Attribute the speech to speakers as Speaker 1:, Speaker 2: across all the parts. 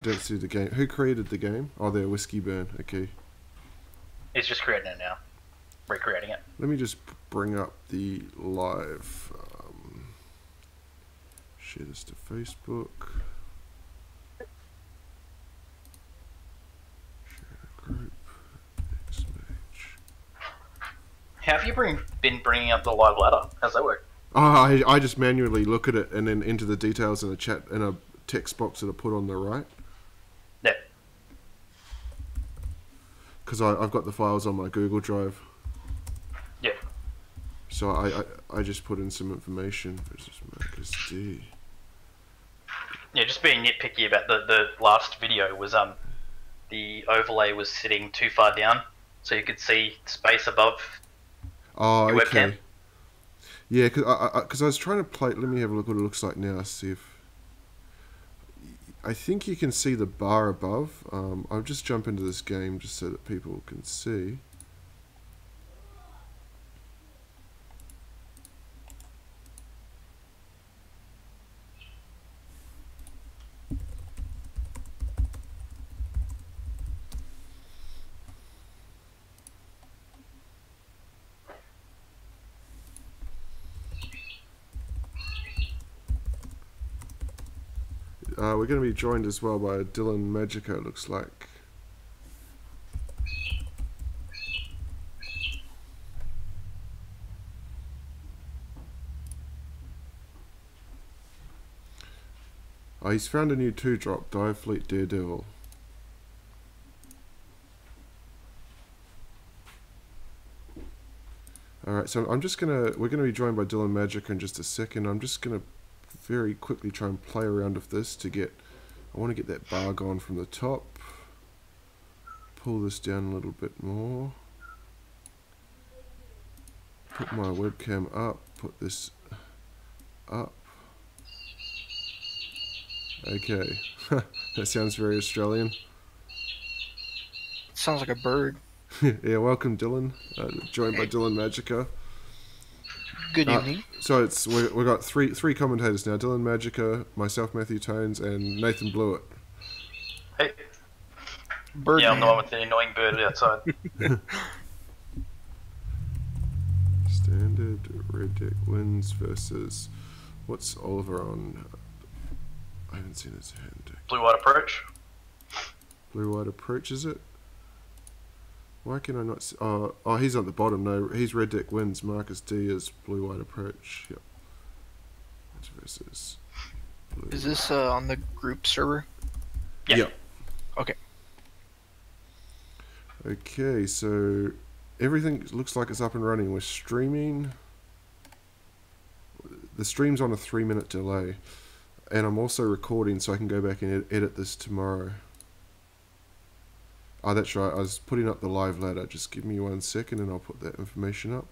Speaker 1: don't see the game. Who created the game? Oh, they're Whiskey Burn. Okay.
Speaker 2: He's just creating it now. Recreating it.
Speaker 1: Let me just bring up the live. Share this to Facebook. Share group. XMH.
Speaker 2: How have you been bringing up the live ladder? How's that work?
Speaker 1: Oh, I just manually look at it and then enter the details in a chat in a text box that I put on the right.
Speaker 2: Yeah.
Speaker 1: Because I've got the files on my Google Drive.
Speaker 2: Yeah.
Speaker 1: So I just put in some information. This is Markus D.
Speaker 2: Yeah, just being nitpicky about the last video was the overlay was sitting too far down, so you could see space above your webcam.
Speaker 1: Yeah, because I was trying to play. Let me have a look what it looks like now. See if I think you can see the bar above. I'll just jump into this game just so that people can see. We're going to be joined as well by Dylan Magica, it looks like. Oh, he's found a new 2-drop, Direfleet Daredevil. Alright, so we're gonna be joined by Dylan Magica in just a second. I'm just gonna very quickly try and play around with this to get, I want to get that bar gone from the top, pull this down a little bit more, put my webcam up, put this up, okay, that sounds very Australian.
Speaker 3: Sounds like a bird.
Speaker 1: Yeah, welcome Dylan, joined by Dylan Magica.
Speaker 3: Good evening.
Speaker 1: So we've got three commentators now: Dylan Magica, myself, Matthew Tones, and Nathan Blewett.
Speaker 2: Hey.
Speaker 3: Bird
Speaker 2: yeah, I'm the
Speaker 3: man.
Speaker 2: one with the annoying bird outside.
Speaker 1: Standard Red Deck wins versus what's Oliver on? I haven't seen his hand.
Speaker 2: Blue-white approach.
Speaker 1: Blue-white approach, is it? Why can I not see? Oh, he's at the bottom. No, he's Red Deck wins. Markus D is blue-white approach. Yep. That's versus.
Speaker 3: Is this on the group server?
Speaker 2: Yeah.
Speaker 1: Yep.
Speaker 3: Okay.
Speaker 1: Okay, so everything looks like it's up and running. We're streaming. The stream's on a 3-minute delay, and I'm also recording, so I can go back and edit this tomorrow. Oh, that's right. I was putting up the live ladder. Just give me 1 second and I'll put that information up.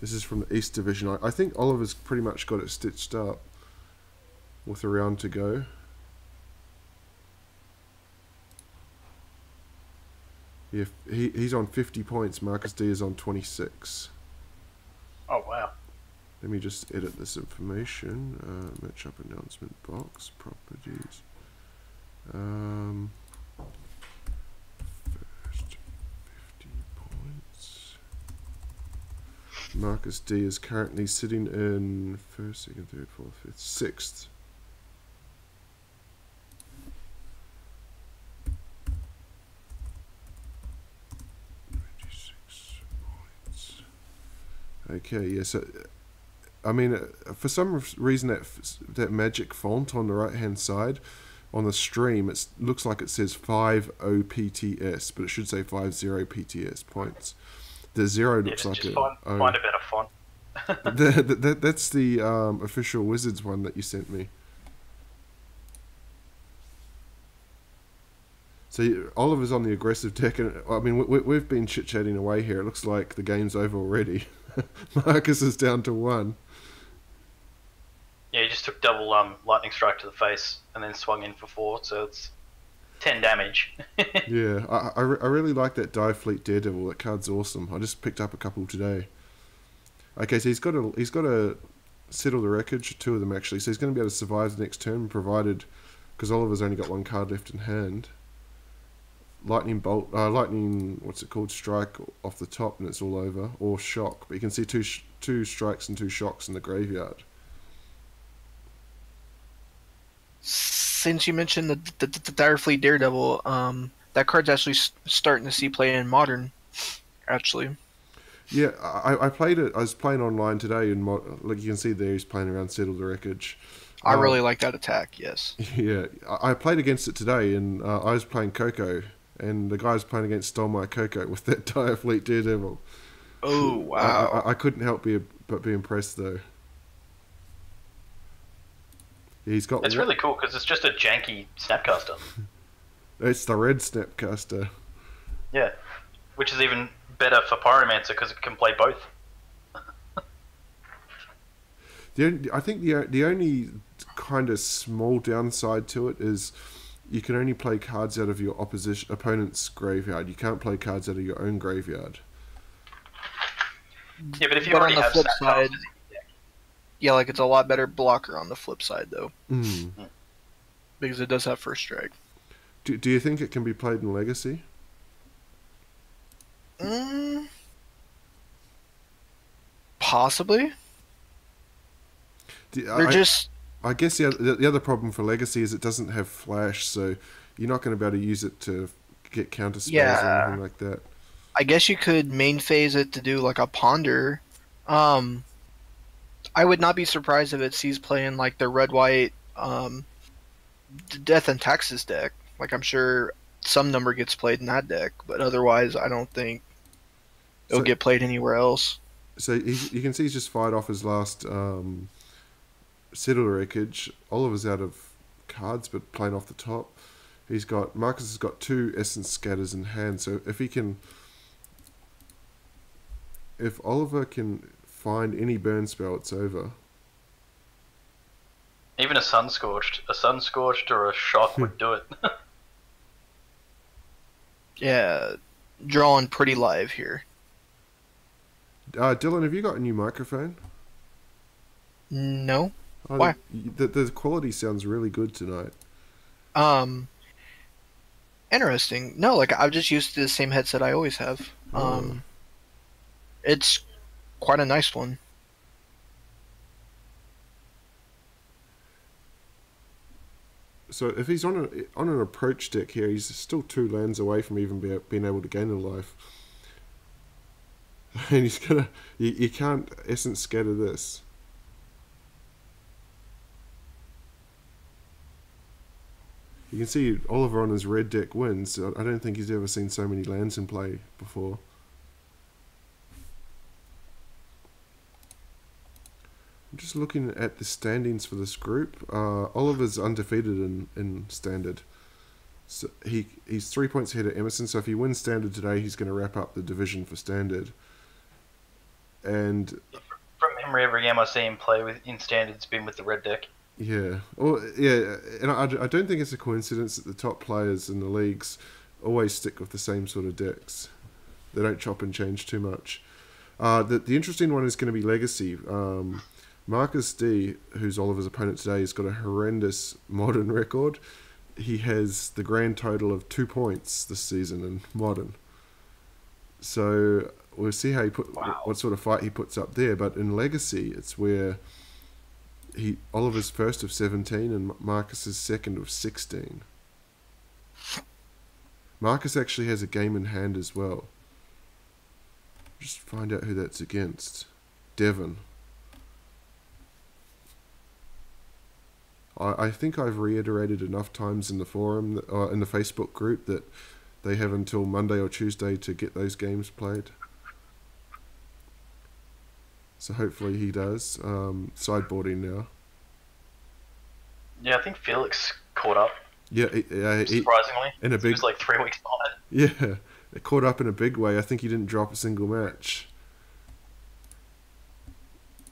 Speaker 1: This is from the East Division. I think Oliver's pretty much got it stitched up with a round to go. Yeah, he's on 50 points. Markus D is on 26.
Speaker 2: Oh, wow.
Speaker 1: Let me just edit this information. Matchup announcement box, properties. First 50 points. Markus D is currently sitting in first, second, third, fourth, fifth, sixth. Okay, yeah, so I mean, for some reason that magic font on the right hand side on the stream, it looks like it says 50 PTS, but it should say 50 PTS points. The 0 looks like
Speaker 2: just
Speaker 1: a
Speaker 2: find a better font.
Speaker 1: that's the official Wizards one that you sent me. So Oliver's on the aggressive deck, and I mean we've been chit-chatting away here. It looks like the game's over already. Markus is down to 1.
Speaker 2: Yeah, he just took double lightning strike to the face and then swung in for 4, so it's 10 damage.
Speaker 1: Yeah, I really like that Direfleet Daredevil. That card's awesome. I just picked up a couple today. Okay, so he's got a Settle the Wreckage, 2 of them actually. So he's going to be able to survive the next turn, provided, because Oliver's only got 1 card left in hand. Lightning Bolt, what's it called? Strike off the top, and it's all over. Or Shock, but you can see two strikes and 2 shocks in the graveyard.
Speaker 3: Since you mentioned the Direfleet Daredevil, that card's actually starting to see play in Modern, actually.
Speaker 1: Yeah, I played it. I was playing online today, and like you can see there, he's playing around Settle the Wreckage.
Speaker 3: I really like that attack, yes.
Speaker 1: Yeah, I played against it today, and I was playing Coco, and the guy was playing against Stole My Coco with that Direfleet Daredevil.
Speaker 3: Oh, wow.
Speaker 1: I couldn't help but be impressed, though. He's got.
Speaker 2: It's really cool because it's just a janky Snapcaster.
Speaker 1: It's the red Snapcaster.
Speaker 2: Yeah, which is even better for Pyromancer because it can play both.
Speaker 1: I think the only kind of small downside to it is you can only play cards out of your opponent's graveyard. You can't play cards out of your own graveyard.
Speaker 2: Yeah, but if you already have Snapcasters,
Speaker 3: yeah, like it's a lot better blocker on the flip side, though.
Speaker 1: Mm.
Speaker 3: Because it does have first strike.
Speaker 1: Do you think it can be played in Legacy?
Speaker 3: Possibly. I
Speaker 1: guess the other problem for Legacy is it doesn't have flash, so you're not going to be able to use it to get counter spells or anything like that.
Speaker 3: I guess you could main phase it to do like a Ponder. I would not be surprised if it sees play in like the red-white Death and Taxes deck. Like I'm sure some number gets played in that deck, but otherwise I don't think it'll get played anywhere else. So
Speaker 1: you can see he's just fired off his last Settle the Wreckage. Oliver's out of cards, but playing off the top. Markus has got 2 Essence Scatters in hand, so if Oliver can find any burn spell, it's over.
Speaker 2: Even a Sunscorched or a Shock would do it.
Speaker 3: Yeah, drawing pretty live here.
Speaker 1: Dylan, have you got a new microphone?
Speaker 3: No. Why?
Speaker 1: The quality sounds really good tonight.
Speaker 3: Interesting. No, like I've just used the same headset I always have. It's quite a nice one.
Speaker 1: So if he's on an approach deck here, he's still 2 lands away from even being able to gain a life. And he's gonna. You can't Essence Scatter this. You can see Oliver on his red deck wins. I don't think he's ever seen so many lands in play before. I'm just looking at the standings for this group. Oliver's undefeated in Standard. So he's 3 points ahead of Emerson, so if he wins Standard today, he's going to wrap up the division for Standard. And
Speaker 2: from memory, every game I see him play in Standard's been with the red deck.
Speaker 1: Yeah, and I don't think it's a coincidence that the top players in the leagues always stick with the same sort of decks. They don't chop and change too much. The interesting one is going to be Legacy. Markus D, who's Oliver's opponent today, has got a horrendous Modern record. He has the grand total of 2 points this season in Modern. So we'll see how what sort of fight he puts up there. But in Legacy, it's where Oliver's first of 17 and Marcus's second of 16. Markus actually has a game in hand as well. Just find out who that's against. Devon. I think I've reiterated enough times in the forum, in the Facebook group, that they have until Monday or Tuesday to get those games played. So hopefully he does. Sideboarding now.
Speaker 2: Yeah, I think Felix caught up.
Speaker 1: Yeah,
Speaker 2: surprisingly. He was like 3 weeks behind.
Speaker 1: Yeah, it caught up in a big way. I think he didn't drop a single match.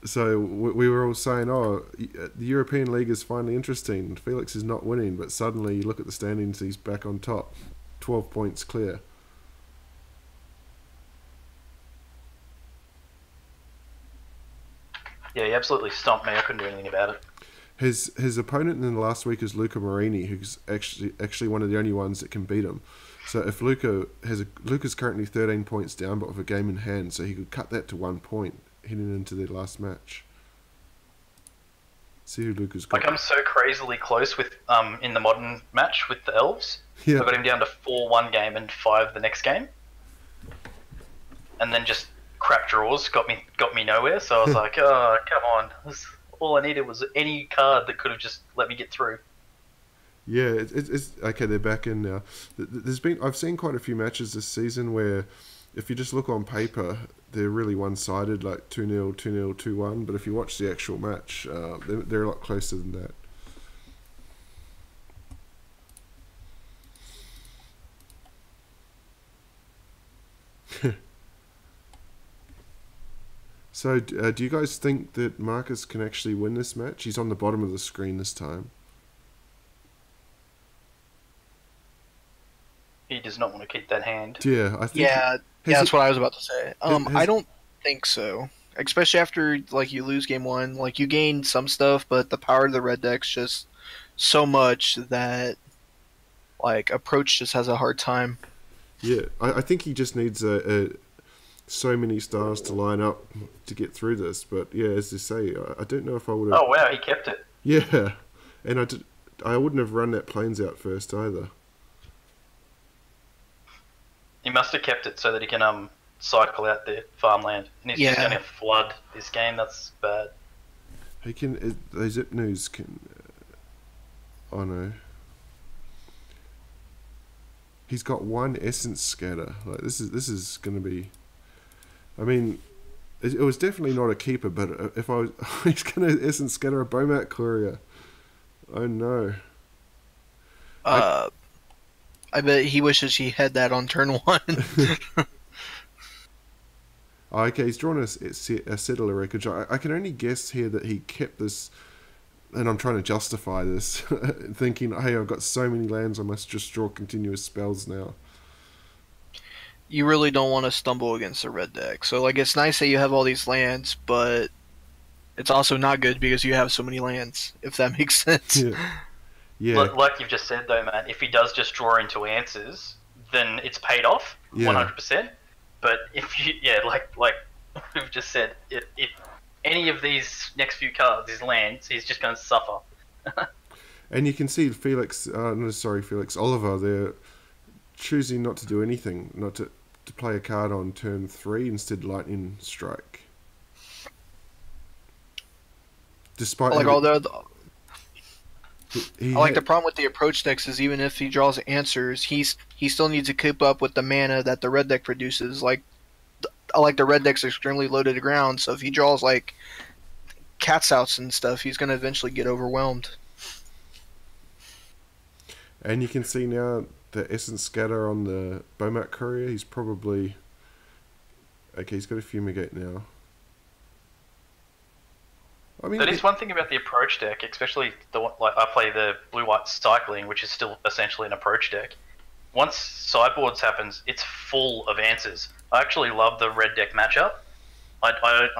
Speaker 1: So we were all saying, the European League is finally interesting. Felix is not winning, but suddenly you look at the standings, he's back on top. 12 points clear.
Speaker 2: Yeah, absolutely stomped me. I couldn't do anything about it.
Speaker 1: His opponent in the last week is Luca Marini, who's actually one of the only ones that can beat him. So if Luca's currently 13 points down, but with a game in hand, so he could cut that to 1 point heading into their last match. See who Luca's got.
Speaker 2: Like, I'm so crazily close with in the modern match with the elves.
Speaker 1: Yeah.
Speaker 2: I got him down to 4-1 game and 5 the next game, and then just crap draws got me nowhere. So I was like, oh, come on. All I needed was any card that could have just let me get through.
Speaker 1: Yeah, it's okay. They're back in now. I've seen quite a few matches this season where, if you just look on paper, they're really one-sided, like 2-0, 2-0, 2-1. But if you watch the actual match, they're a lot closer than that. So, do you guys think that Markus can actually win this match? He's on the bottom of the screen this time.
Speaker 2: He does not want to keep that hand.
Speaker 1: Yeah, I think.
Speaker 3: Yeah, that's what I was about to say. I don't think so. Especially after like you lose game 1, like you gain some stuff, but the power of the red deck's just so much that like approach just has a hard time.
Speaker 1: Yeah, I think he just needs so many stars to line up to get through this. But yeah, as you say, I don't know if I would have.
Speaker 2: Oh wow, he kept it.
Speaker 1: Yeah, and I wouldn't have run that plains out first either.
Speaker 2: He must have kept it so that he can cycle out the farmland. And he's just going to flood this game. That's bad.
Speaker 1: He can. Those Hypnos can. Oh no. He's got 1 essence scatter. Like this is going to be. I mean, it was definitely not a keeper, but if I was, he's going to essence scatter a Bomat Courier. Oh no.
Speaker 3: I bet he wishes he had that on turn 1.
Speaker 1: Okay, he's drawn a Settler Wreckage. I can only guess here that he kept this, and I'm trying to justify this, thinking, hey, I've got so many lands, I must just draw continuous spells now.
Speaker 3: You really don't want to stumble against a red deck. So, like, it's nice that you have all these lands, but it's also not good because you have so many lands, if that makes sense.
Speaker 1: Yeah.
Speaker 2: Like you've just said, though, man, if he does just draw into answers, then it's paid off, 100%. But if you, like we've just said, if any of these next few cards is lands, he's just going to suffer.
Speaker 1: And you can see Oliver, they're choosing not to do anything, not to play a card on turn 3, instead Lightning Strike. Despite
Speaker 3: the problem with the approach decks is even if he draws answers, he still needs to keep up with the mana that the red deck produces. Like the red deck's extremely low to the ground, so if he draws like cats outs and stuff, he's going to eventually get overwhelmed.
Speaker 1: And you can see now the Essence Scatter on the Bomat Courier. He's probably okay. He's got a Fumigate now. I mean,
Speaker 2: that is one thing about the approach deck, especially I play the blue-white cycling, which is still essentially an approach deck. Once sideboards happens, it's full of answers. I actually love the red deck matchup. I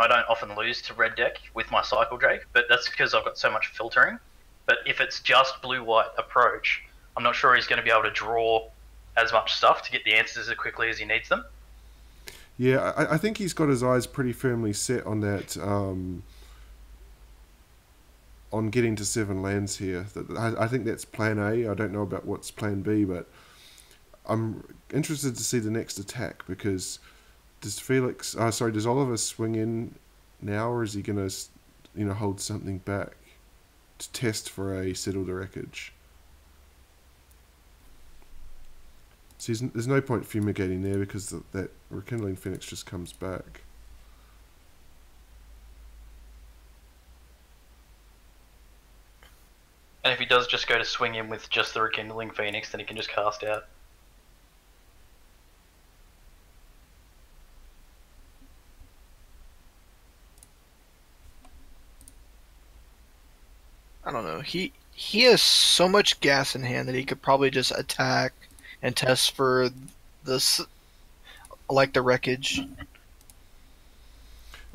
Speaker 2: don't often lose to red deck with my Cycle Drake, but that's because I've got so much filtering. But if it's just blue-white approach, I'm not sure he's going to be able to draw as much stuff to get the answers as quickly as he needs them.
Speaker 1: Yeah, I think he's got his eyes pretty firmly set on that. On getting to 7 lands here. I think that's plan A. I don't know about what's plan B, but I'm interested to see the next attack, because does Oliver swing in now, or is he going to hold something back to test for a Settle the Wreckage? So there's no point fumigating there because that Rekindling Phoenix just comes back.
Speaker 2: And if he does just go to swing in with just the Rekindling Phoenix, then he can just cast out.
Speaker 3: I don't know. He has so much gas in hand that he could probably just attack and test for this, like the wreckage.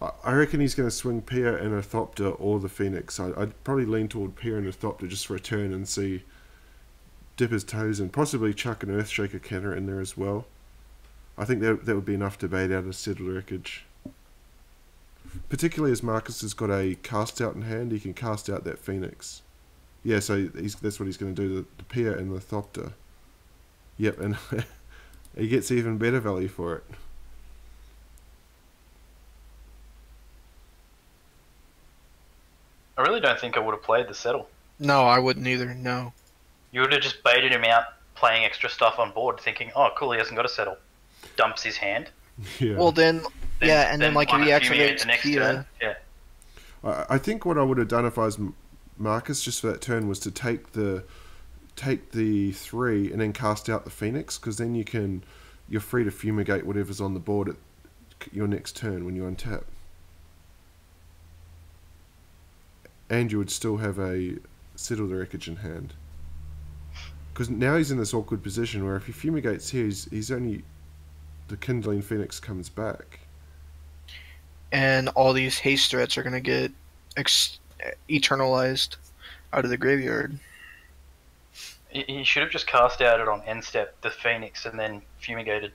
Speaker 1: I reckon he's going to swing Pia and Orthopter or the Phoenix. I'd probably lean toward Pia and Orthopter just for a turn and see, dip his toes and possibly chuck an Earthshaker counter in there as well. I think that would be enough to bait out a Settled Wreckage. Particularly as Markus has got a cast out in hand, he can cast out that Phoenix. Yeah, so that's what he's going to do, the Pia and the Thopter. Yep, and he gets even better value for it.
Speaker 2: I really don't think I would have played the Settle.
Speaker 3: No, I wouldn't either, no.
Speaker 2: You would have just baited him out playing extra stuff on board, thinking, oh, cool, he hasn't got a Settle. Dumps his hand.
Speaker 1: Yeah.
Speaker 3: Well, then like if he activates
Speaker 2: the next
Speaker 3: Pia...
Speaker 2: turn. Yeah.
Speaker 1: I think what I would have done if I was Markus just for that turn was to take the 3 and then cast out the Phoenix, because then you're free to fumigate whatever's on the board at your next turn when you untap. And you would still have a Settle the Wreckage in hand. Because now he's in this awkward position where if he fumigates here, he's only... the Kindling Phoenix comes back.
Speaker 3: And all these haste threats are going to get eternalized out of the graveyard.
Speaker 2: He should have just cast out it on end step, the Phoenix, and then fumigated.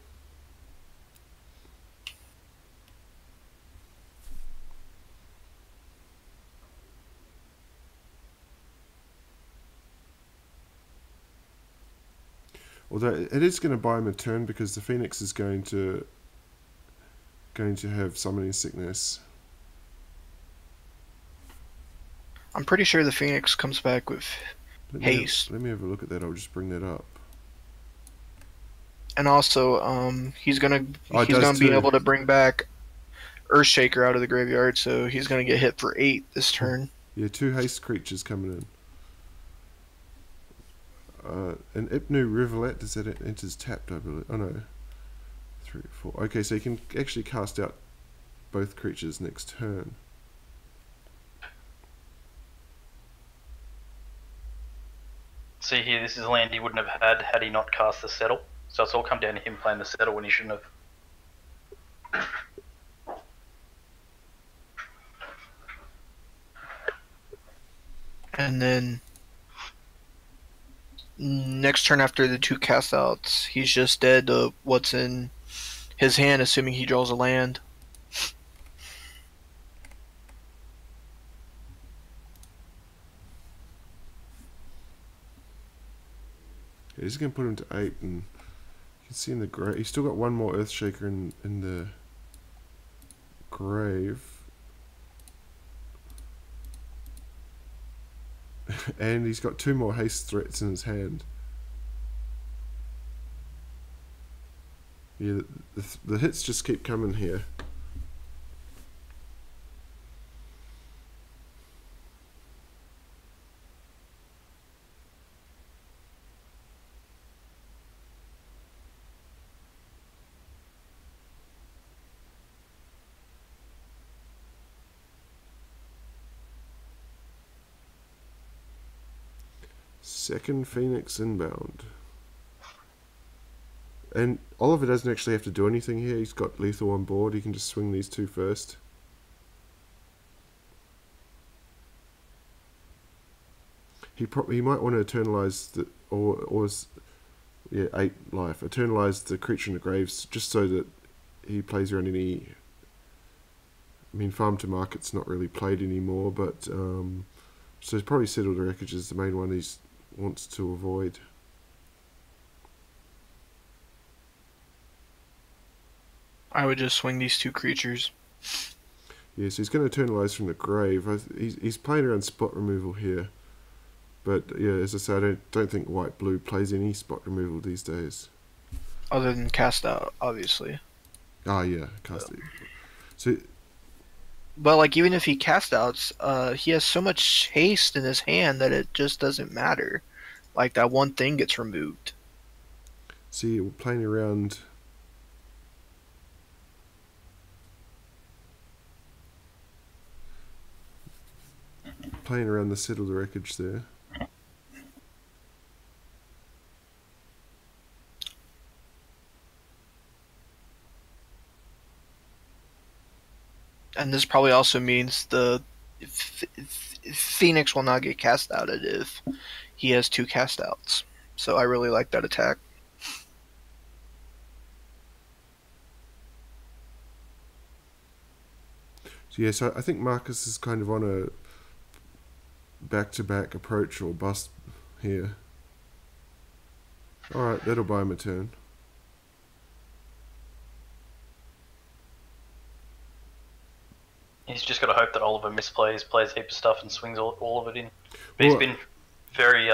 Speaker 1: Although it is going to buy him a turn because the Phoenix is going to have Summoning Sickness.
Speaker 3: I'm pretty sure the Phoenix comes back with haste.
Speaker 1: Let me have a look at that. I'll just bring that up.
Speaker 3: And also, he's gonna be able to bring back Earthshaker out of the graveyard, so he's gonna get hit for 8 this turn.
Speaker 1: Yeah, 2 haste creatures coming in. An Ipnu Rivulet, does that enters tapped, I believe. Oh no. 3, 4. Okay, so you can actually cast out both creatures next turn.
Speaker 2: See here, this is land he wouldn't have had he not cast the Settle. So it's all come down to him playing the Settle when he shouldn't have.
Speaker 3: And then next turn after the 2 cast outs, he's just dead to what's in his hand, assuming he draws a land.
Speaker 1: Yeah, he's going to put him to 8, and you can see in the grave, he's still got 1 more Earthshaker in the grave. And he's got 2 more haste threats in his hand. Yeah, the hits just keep coming here. Second Phoenix inbound. And Oliver doesn't actually have to do anything here. He's got lethal on board. He can just swing these 2 first. He might want to eternalize the or 8 life. Eternalize the creature in the graves just so that he plays around any. I mean, Farm to Market's not really played anymore, but so it's probably Settle the Wreckage is the main one he wants to avoid.
Speaker 3: I would just swing these 2 creatures.
Speaker 1: Yeah, so he's going to eternalize from the grave. He's playing around spot removal here. But yeah, as I said, I don't think white-blue plays any spot removal these days.
Speaker 3: Other than cast out, obviously.
Speaker 1: Ah, yeah, cast it. So,
Speaker 3: but like even if he cast outs, he has so much haste in his hand that it just doesn't matter. Like that one thing gets removed.
Speaker 1: See, we're playing around. Playing around the Settle the Wreckage there.
Speaker 3: And this probably also means the Phoenix will not get cast outed if he has 2 cast outs. So I really like that attack.
Speaker 1: So yeah, so I think Markus is kind of on a back-to-back approach or bust here. Alright, that'll buy him a turn.
Speaker 2: He's just got to hope that Oliver misplays, plays a heap of stuff and swings all of it in. But he's been very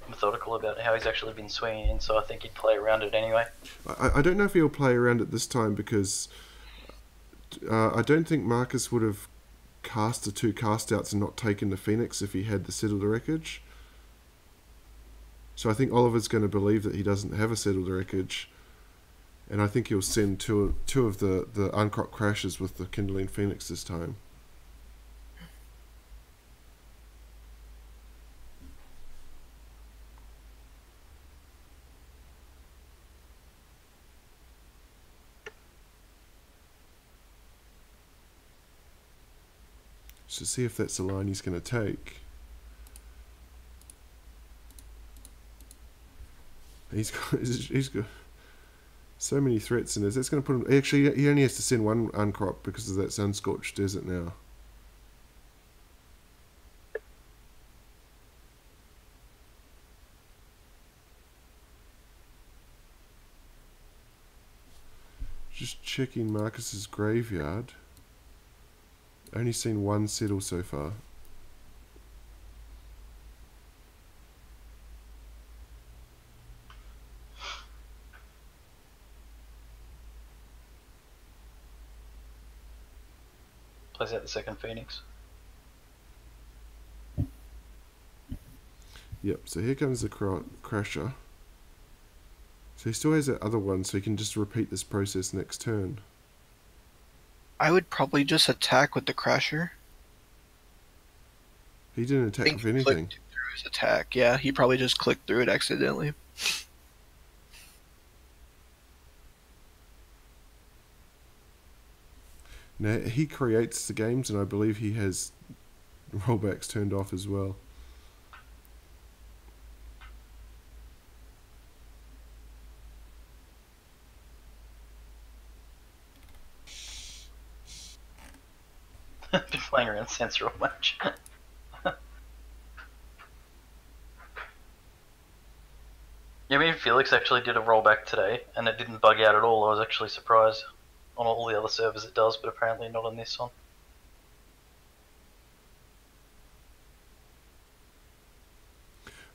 Speaker 2: methodical about how he's actually been swinging in, so I think he'd play around it anyway.
Speaker 1: I don't know if he'll play around it this time because I don't think Markus would have cast the 2 cast outs and not taken the Phoenix if he had the Settle the Wreckage. So I think Oliver's going to believe that he doesn't have a Settle the Wreckage, and I think he'll send two of the Uncrop Crashes with the Kindling Phoenix this time. To see if that's the line he's going to take. He's got so many threats in this. That's going to put him. Actually, he only has to send 1 uncrop because of that Sunscorched Desert now. Just checking Markus's graveyard. Only seen 1 settle so far.
Speaker 2: Plays out the second Phoenix.
Speaker 1: Yep, so here comes the Crasher. So he still has that other one, so he can just repeat this process next turn.
Speaker 3: I would probably just attack with the Crasher.
Speaker 1: He didn't attack with anything.
Speaker 3: Through his attack, yeah, he probably just clicked through it accidentally.
Speaker 1: Now, he creates the games, and I believe he has rollbacks turned off as well.
Speaker 2: Been playing around Sensor all match. Yeah, I mean, Felix actually did a rollback today, and it didn't bug out at all. I was actually surprised. On all the other servers it does, but apparently not on this one.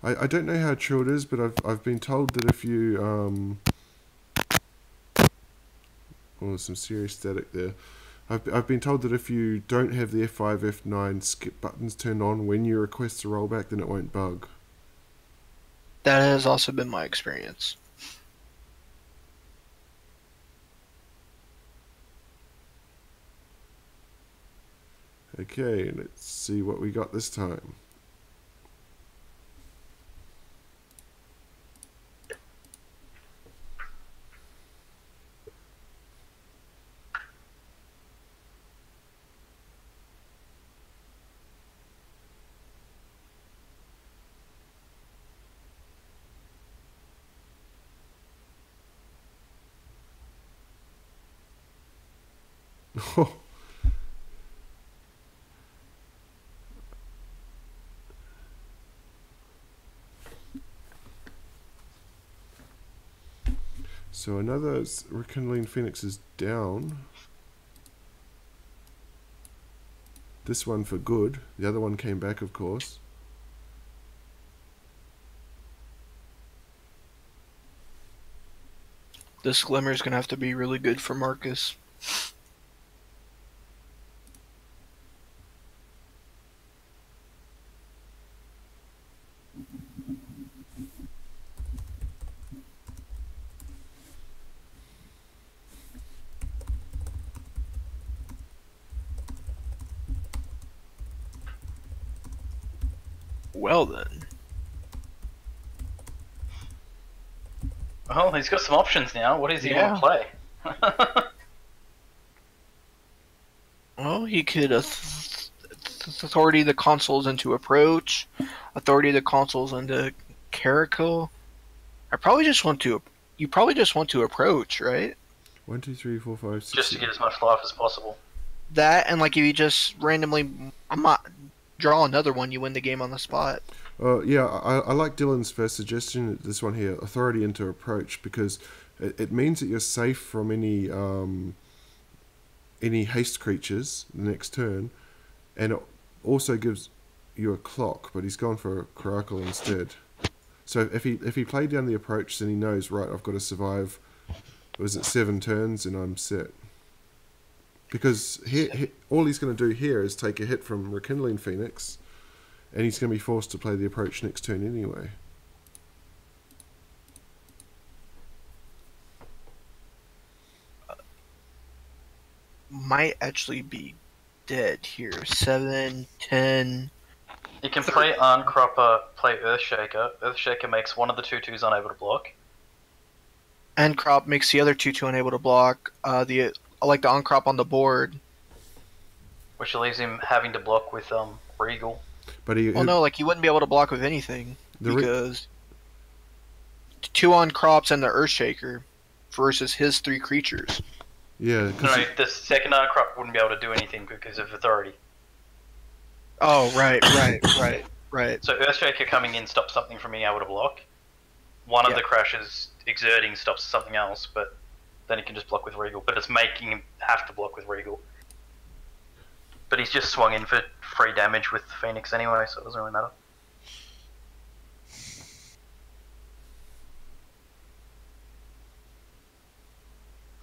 Speaker 1: I don't know how true it is, but I've been told that if you oh, there's some serious static there. I've been told that if you don't have the F5, F9 skip buttons turned on when you request a rollback, then it won't bug.
Speaker 3: That has also been my experience.
Speaker 1: Okay, let's see what we got this time. Oh. So another Rekindling Phoenix is down. This one for good. The other one came back, of course.
Speaker 3: This Glimmer is going to have to be really good for Markus. Well then.
Speaker 2: Oh, he's got some options now. What is he going to play?
Speaker 3: Well, he could authority the consoles into approach, authority the consoles into Caracal. I probably just want to. You probably just want to approach, right?
Speaker 1: 1, 2, 3, 4, 5, 6.
Speaker 2: Just to get as much life as possible.
Speaker 3: That and like if you just randomly, I'm not draw another one, you win the game on the spot.
Speaker 1: Yeah, I like Dylan's first suggestion. This one here, authority into approach, because it means that you're safe from any haste creatures the next turn, and it also gives you a clock. But he's gone for a Caracal instead. So if he played down the approach, then he knows, right, I've got to survive. Was it 7 turns and I'm set? Because all he's going to do here is take a hit from Rekindling Phoenix, and he's going to be forced to play the approach next turn anyway.
Speaker 3: Might actually be dead here. 7, 10.
Speaker 2: You can play Uncropper, play Earthshaker. Earthshaker makes one of the 2/2s unable to block.
Speaker 3: And crop makes the other 2/2 unable to block. I like the uncrop on the board.
Speaker 2: Which leaves him having to block with Regal.
Speaker 1: But
Speaker 3: no, like he wouldn't be able to block with anything because 2 on crops and the Earthshaker versus his 3 creatures.
Speaker 1: Yeah.
Speaker 2: No, the second Uncrop wouldn't be able to do anything because of authority.
Speaker 3: Oh, right.
Speaker 2: So Earthshaker coming in stops something from being able to block. One of the crashes exerting stops something else, but then he can just block with Regal. But it's making him have to block with Regal. But he's just swung in for free damage with Phoenix anyway, so it doesn't really matter.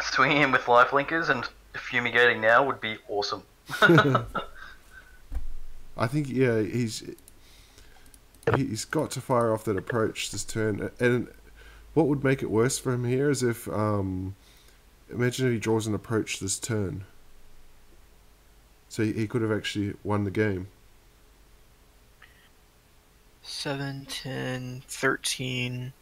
Speaker 2: Swinging in with Lifelinkers and fumigating now would be awesome.
Speaker 1: I think, yeah, he's got to fire off that approach this turn. And what would make it worse for him here is if, imagine if he draws an approach this turn. So he could have actually won the game.
Speaker 3: 7, 10, 13.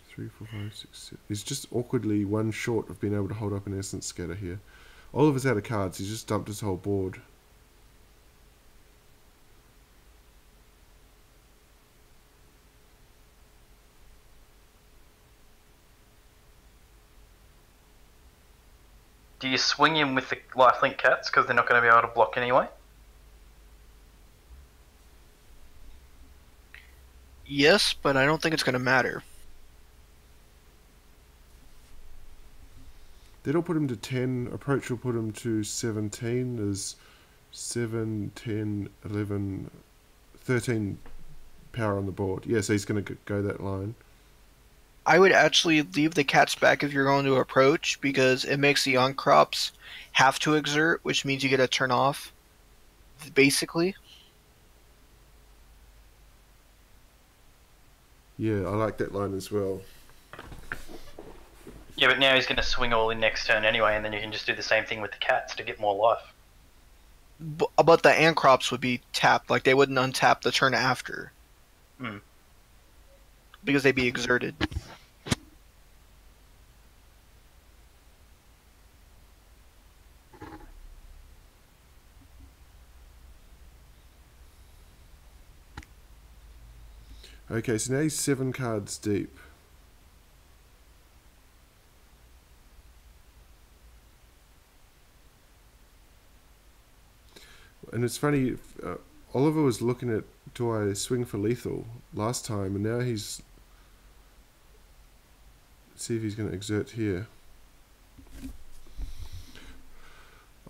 Speaker 1: 3, 4, 5, 6, 7. He's just awkwardly one short of being able to hold up an Essence Scatter here. Oliver's out of cards. He's just dumped his whole board.
Speaker 2: Do you swing him with the lifelink cats because they're not going to be able to block anyway?
Speaker 3: Yes, but I don't think it's going to matter.
Speaker 1: That'll put him to 10. Approach will put him to 17. There's 7, 10, 11, 13 power on the board. Yeah, so he's going to go that line.
Speaker 3: I would actually leave the cats back if you're going to approach because it makes the uncrops have to exert, which means you get a turn off, basically.
Speaker 1: Yeah, I like that line as well.
Speaker 2: Yeah, but now he's going to swing all in next turn anyway, and then you can just do the same thing with the cats to get more life.
Speaker 3: But the Ancrops would be tapped, like they wouldn't untap the turn after. Because they'd be exerted.
Speaker 1: Okay, so now he's 7 cards deep. And it's funny, Oliver was looking at, do I swing for lethal last time, and now he's, let's see if he's going to exert here.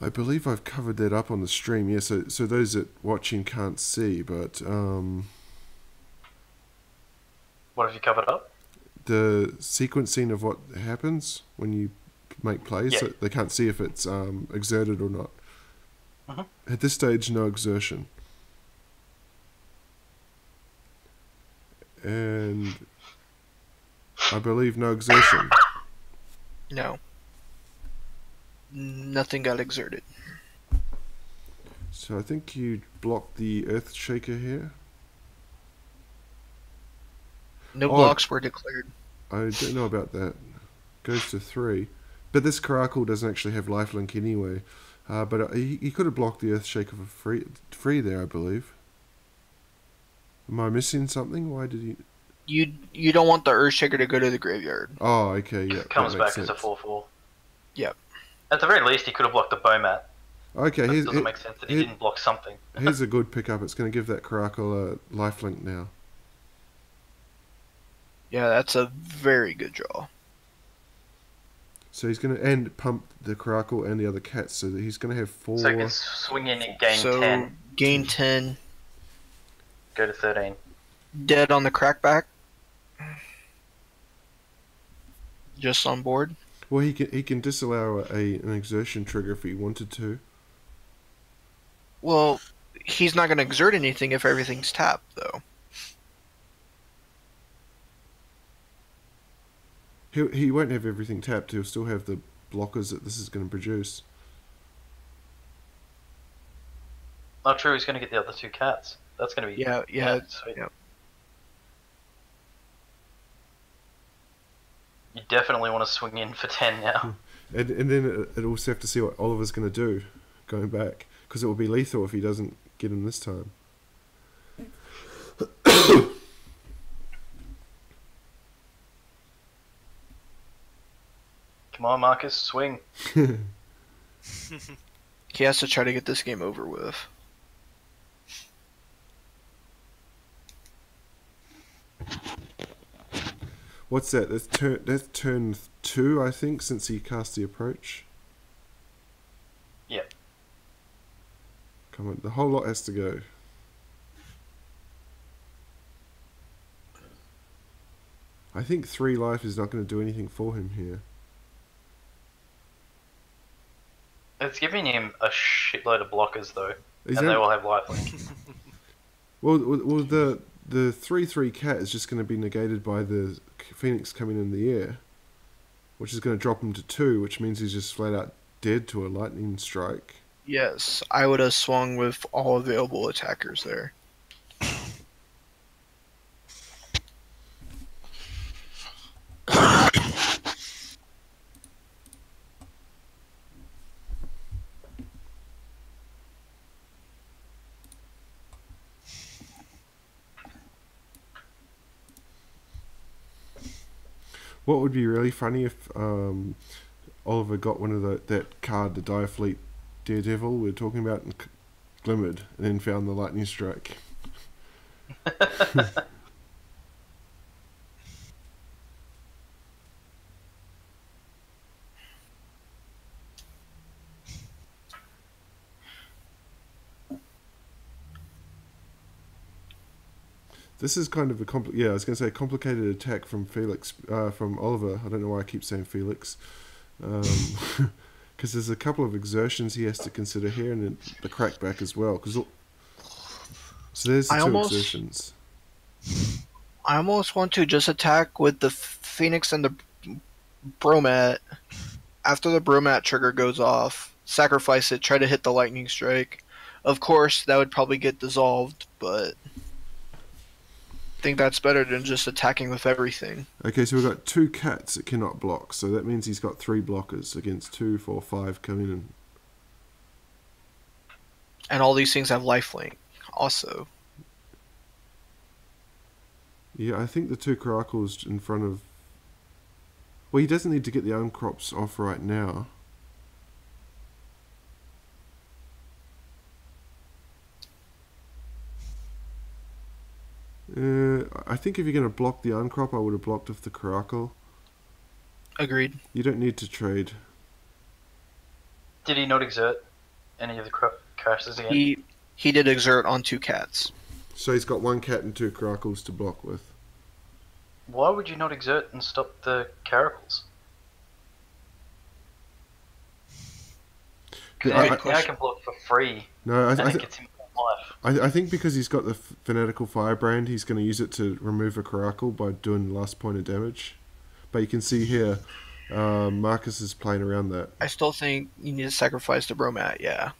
Speaker 1: I believe I've covered that up on the stream, yeah, so those that watching can't see, but
Speaker 2: what have you covered up?
Speaker 1: The sequencing of what happens when you make plays, so they can't see if it's exerted or not. At this stage, no exertion. And I believe no exertion.
Speaker 3: No. Nothing got exerted.
Speaker 1: So I think you blocked the Earthshaker here.
Speaker 3: No blocks were declared.
Speaker 1: I don't know about that. Goes to 3. But this Caracal doesn't actually have lifelink anyway. But he could have blocked the Earthshaker for free there, I believe. Am I missing something? Why did he...
Speaker 3: You don't want the Earthshaker to go to the graveyard.
Speaker 1: Oh, okay, yeah.
Speaker 2: Comes back
Speaker 1: sense.
Speaker 2: as a 4/4.
Speaker 3: Yep.
Speaker 2: At the very least, he could have blocked the Bomat.
Speaker 1: Okay,
Speaker 2: It doesn't make sense that he didn't block something.
Speaker 1: Here's a good pickup. It's going to give that Caracal a lifelink now.
Speaker 3: Yeah, that's a very good draw.
Speaker 1: So he's going to pump the Caracal and the other cats, so that he's going to have 4.
Speaker 2: So he can swing in and gain 10.
Speaker 3: Gain 10.
Speaker 2: Go to 13.
Speaker 3: Dead on the crackback. Just on board.
Speaker 1: Well, he can disallow an exertion trigger if he wanted to.
Speaker 3: Well, he's not going to exert anything if everything's tapped, though.
Speaker 1: He won't have everything tapped. He'll still have the blockers that this is going to produce.
Speaker 2: Not true. He's going to get the other 2 cats. That's going to be sweet.
Speaker 3: Yeah.
Speaker 2: You definitely want to swing in for 10 now.
Speaker 1: And then it also have to see what Oliver's going to do going back, because it will be lethal if he doesn't get him this time.
Speaker 2: Come on, Marcus, swing.
Speaker 3: He has to try to get this game over with.
Speaker 1: What's that? That's turn 2, I think, since he cast the approach.
Speaker 2: Yep.
Speaker 1: Come on, the whole lot has to go. I think 3 life is not going to do anything for him here.
Speaker 2: It's giving him a shitload of blockers, though.
Speaker 1: They
Speaker 2: will have lifelink.
Speaker 1: Well, the 3/3 cat is just going to be negated by the Phoenix coming in the air, which is going to drop him to 2, which means he's just flat out dead to a lightning strike.
Speaker 3: Yes, I would have swung with all available attackers there.
Speaker 1: What would be really funny if Oliver got one of that card, the Direfleet Daredevil we were talking about, and glimmered, and then found the lightning strike. This is kind of a I was going to say a complicated attack from from Oliver. I don't know why I keep saying Felix. Because there's a couple of exertions he has to consider here, and then the crackback as well. So there's the 2 exertions.
Speaker 3: I almost want to just attack with the Phoenix and the Bromat. After the Bromat trigger goes off, sacrifice it, try to hit the lightning strike. Of course, that would probably get dissolved, but I think that's better than just attacking with everything.
Speaker 1: Okay, so we've got 2 cats that cannot block, so that means he's got 3 blockers against 2, 4, 5 coming in.
Speaker 3: And all these things have lifelink also.
Speaker 1: Yeah, I think the 2 Caracals in front of... Well, he doesn't need to get the uncrops off right now. I think if you're going to block the uncrop, I would have blocked off the Caracal.
Speaker 3: Agreed.
Speaker 1: You don't need to trade.
Speaker 2: Did he not exert any of the crashes again?
Speaker 3: He did exert on 2 cats.
Speaker 1: So he's got 1 cat and 2 Caracals to block with.
Speaker 2: Why would you not exert and stop the Caracals? Now I can block for free.
Speaker 1: No,
Speaker 2: and it gets him life.
Speaker 1: I think because he's got the Fanatical Firebrand, he's going to use it to remove a Caracal by doing the last point of damage. But you can see here, Markus is playing around that.
Speaker 3: I still think you need to sacrifice the Bromat, yeah.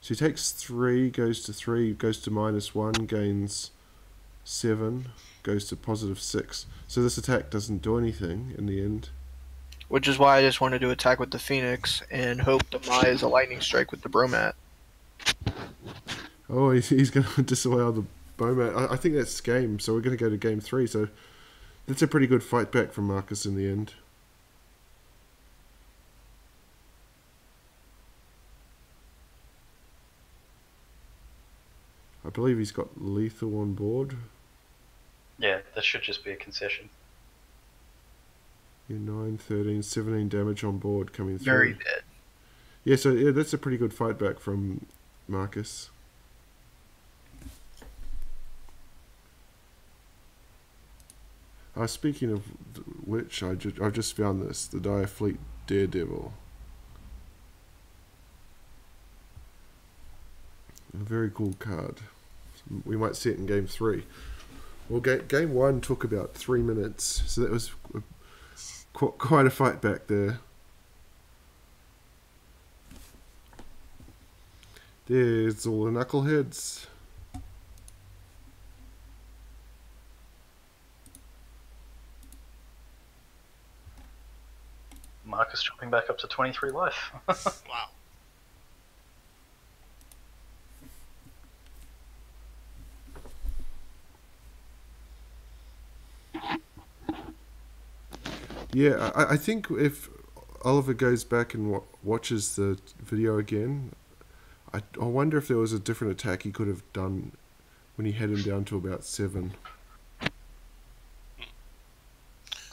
Speaker 1: So he takes 3, goes to 3, goes to -1, gains 7, goes to +6. So this attack doesn't do anything in the end.
Speaker 3: which is why I just wanted to attack with the Phoenix and hope demise a lightning strike with the Bromat.
Speaker 1: Oh, he's going to disavow the Bowman. I think that's game, so we're going to go to game 3. So that's a pretty good fight back from Markus in the end. I believe he's got lethal on board.
Speaker 2: Yeah, that should just be a concession.
Speaker 1: Yeah, 9, 13, 17 damage on board coming through.
Speaker 3: Very dead.
Speaker 1: Yeah, so yeah, that's a pretty good fight back from Markus. Speaking of which, I've just found this, the Dire Fleet Daredevil. A very cool card. We might see it in game 3. Well, game 1 took about 3 minutes, so that was quite a fight back there. There's all the knuckleheads.
Speaker 2: Markus dropping back up to 23 life.
Speaker 4: Wow.
Speaker 1: Yeah, I think if Oliver goes back and watches the video again, I wonder if there was a different attack he could have done when he had him down to about 7.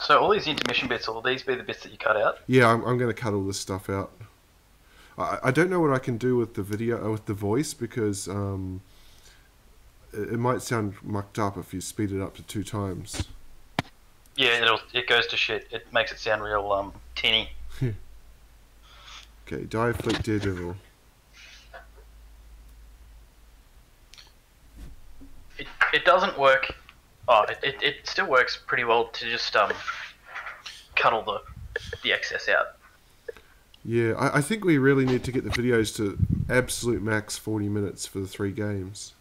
Speaker 2: So all these intermission bits, will these be the bits that you cut out?
Speaker 1: Yeah, I'm going to cut all this stuff out. I don't know what I can do with the video, with the voice, because it might sound mucked up if you speed it up to 2 times.
Speaker 2: Yeah, it goes to shit. It makes it sound real tinny.
Speaker 1: Okay, Dire Fleet Daredevil.
Speaker 2: It doesn't work. Oh, it still works pretty well to just cut all the excess out.
Speaker 1: Yeah, I think we really need to get the videos to absolute max 40 minutes for the 3 games.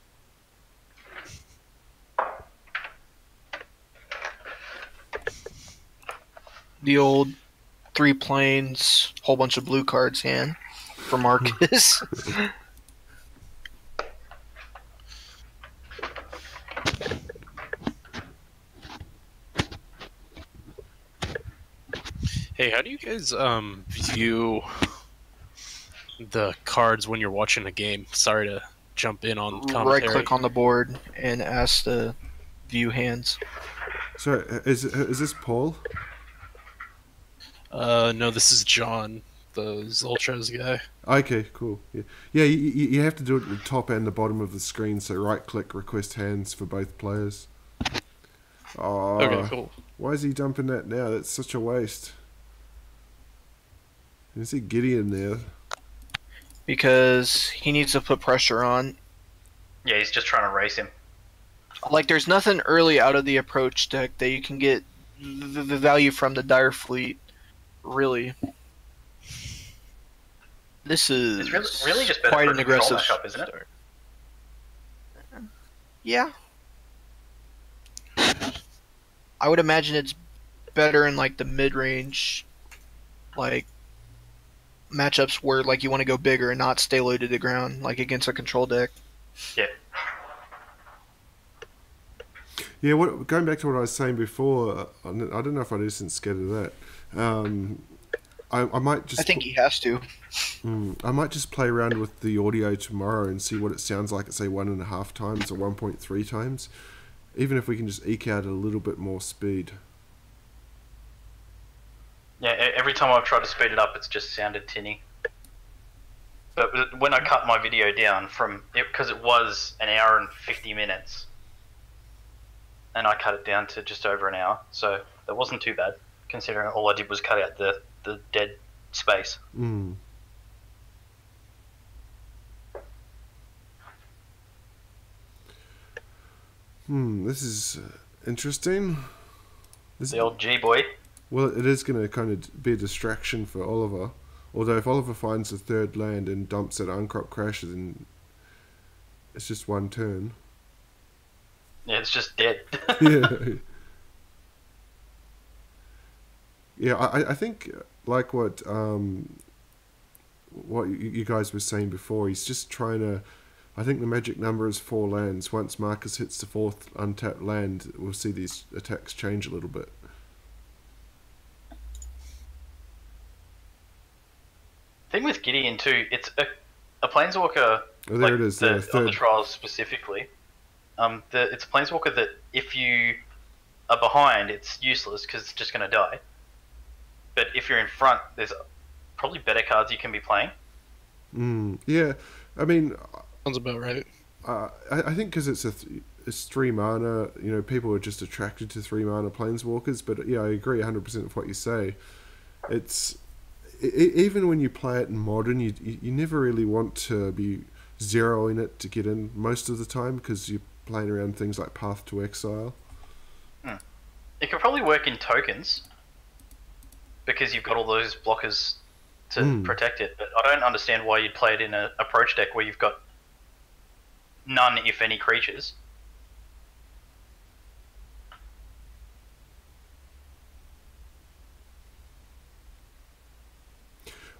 Speaker 3: The old 3 planes, whole bunch of blue cards hand for Markus.
Speaker 4: Hey, how do you guys view the cards when you're watching a game? Sorry to jump in on commentary.
Speaker 3: Right click on the board and ask to view hands.
Speaker 1: So, is this Paul?
Speaker 4: No, this is John, the Zoltros guy.
Speaker 1: Okay, cool. Yeah, you have to do it at the top and the bottom of the screen, so right-click, request hands for both players. Oh,
Speaker 4: Okay, cool.
Speaker 1: Why is he dumping that now? That's such a waste. Is he Gideon there?
Speaker 3: Because he needs to put pressure on.
Speaker 2: Yeah, he's just trying to race him.
Speaker 3: Like, there's nothing early out of the approach deck that you can get the value from the Dire Fleet. Really. This is
Speaker 2: It's really just better
Speaker 3: quite
Speaker 2: for
Speaker 3: an
Speaker 2: a control
Speaker 3: aggressive
Speaker 2: matchup, isn't it?
Speaker 3: Yeah. I would imagine it's better in like the mid-range, like matchups where like you want to go bigger and not stay low to the ground, like against a control deck.
Speaker 2: Yeah.
Speaker 1: Yeah, going back to what I was saying before, I don't know if I isn't scared of that. I might just.
Speaker 3: I think he has to.
Speaker 1: I might just play around with the audio tomorrow and see what it sounds like at say 1.5 times or 1.3 times, even if we can just eke out a little bit more speed.
Speaker 2: Yeah, every time I've tried to speed it up, it's just sounded tinny. But when I cut my video down from it, because it was an hour and 50 minutes, and I cut it down to just over an hour, so that wasn't too bad, considering all I did was cut out the dead space.
Speaker 1: This is interesting.
Speaker 2: The old G-boy.
Speaker 1: Well, it is going to kind of be a distraction for Oliver. Although if Oliver finds a 3rd land and dumps it, Uncrop crashes, and it's just 1 turn.
Speaker 2: Yeah, it's just dead.
Speaker 1: Yeah. Yeah, I think like what you guys were saying before, he's just trying to. I think the magic number is 4 lands. Once Markus hits the 4th untapped land, we'll see these attacks change a little bit.
Speaker 2: Thing with Gideon too, it's a planeswalker.
Speaker 1: Oh, there it is.
Speaker 2: Of the trials specifically. It's a planeswalker that if you are behind, it's useless because it's just going to die. But if you're in front, there's probably better cards you can be playing.
Speaker 1: Yeah, I mean,
Speaker 4: sounds about right.
Speaker 1: I think because it's 3 mana, you know, people are just attracted to 3 mana planeswalkers. But yeah, I agree 100% with what you say. It's even when you play it in modern, you never really want to be zeroing it to get in most of the time because you're playing around things like Path to Exile.
Speaker 2: It could probably work in tokens because you've got all those blockers to protect it. But I don't understand why you'd play it in an approach deck where you've got none, if any, creatures.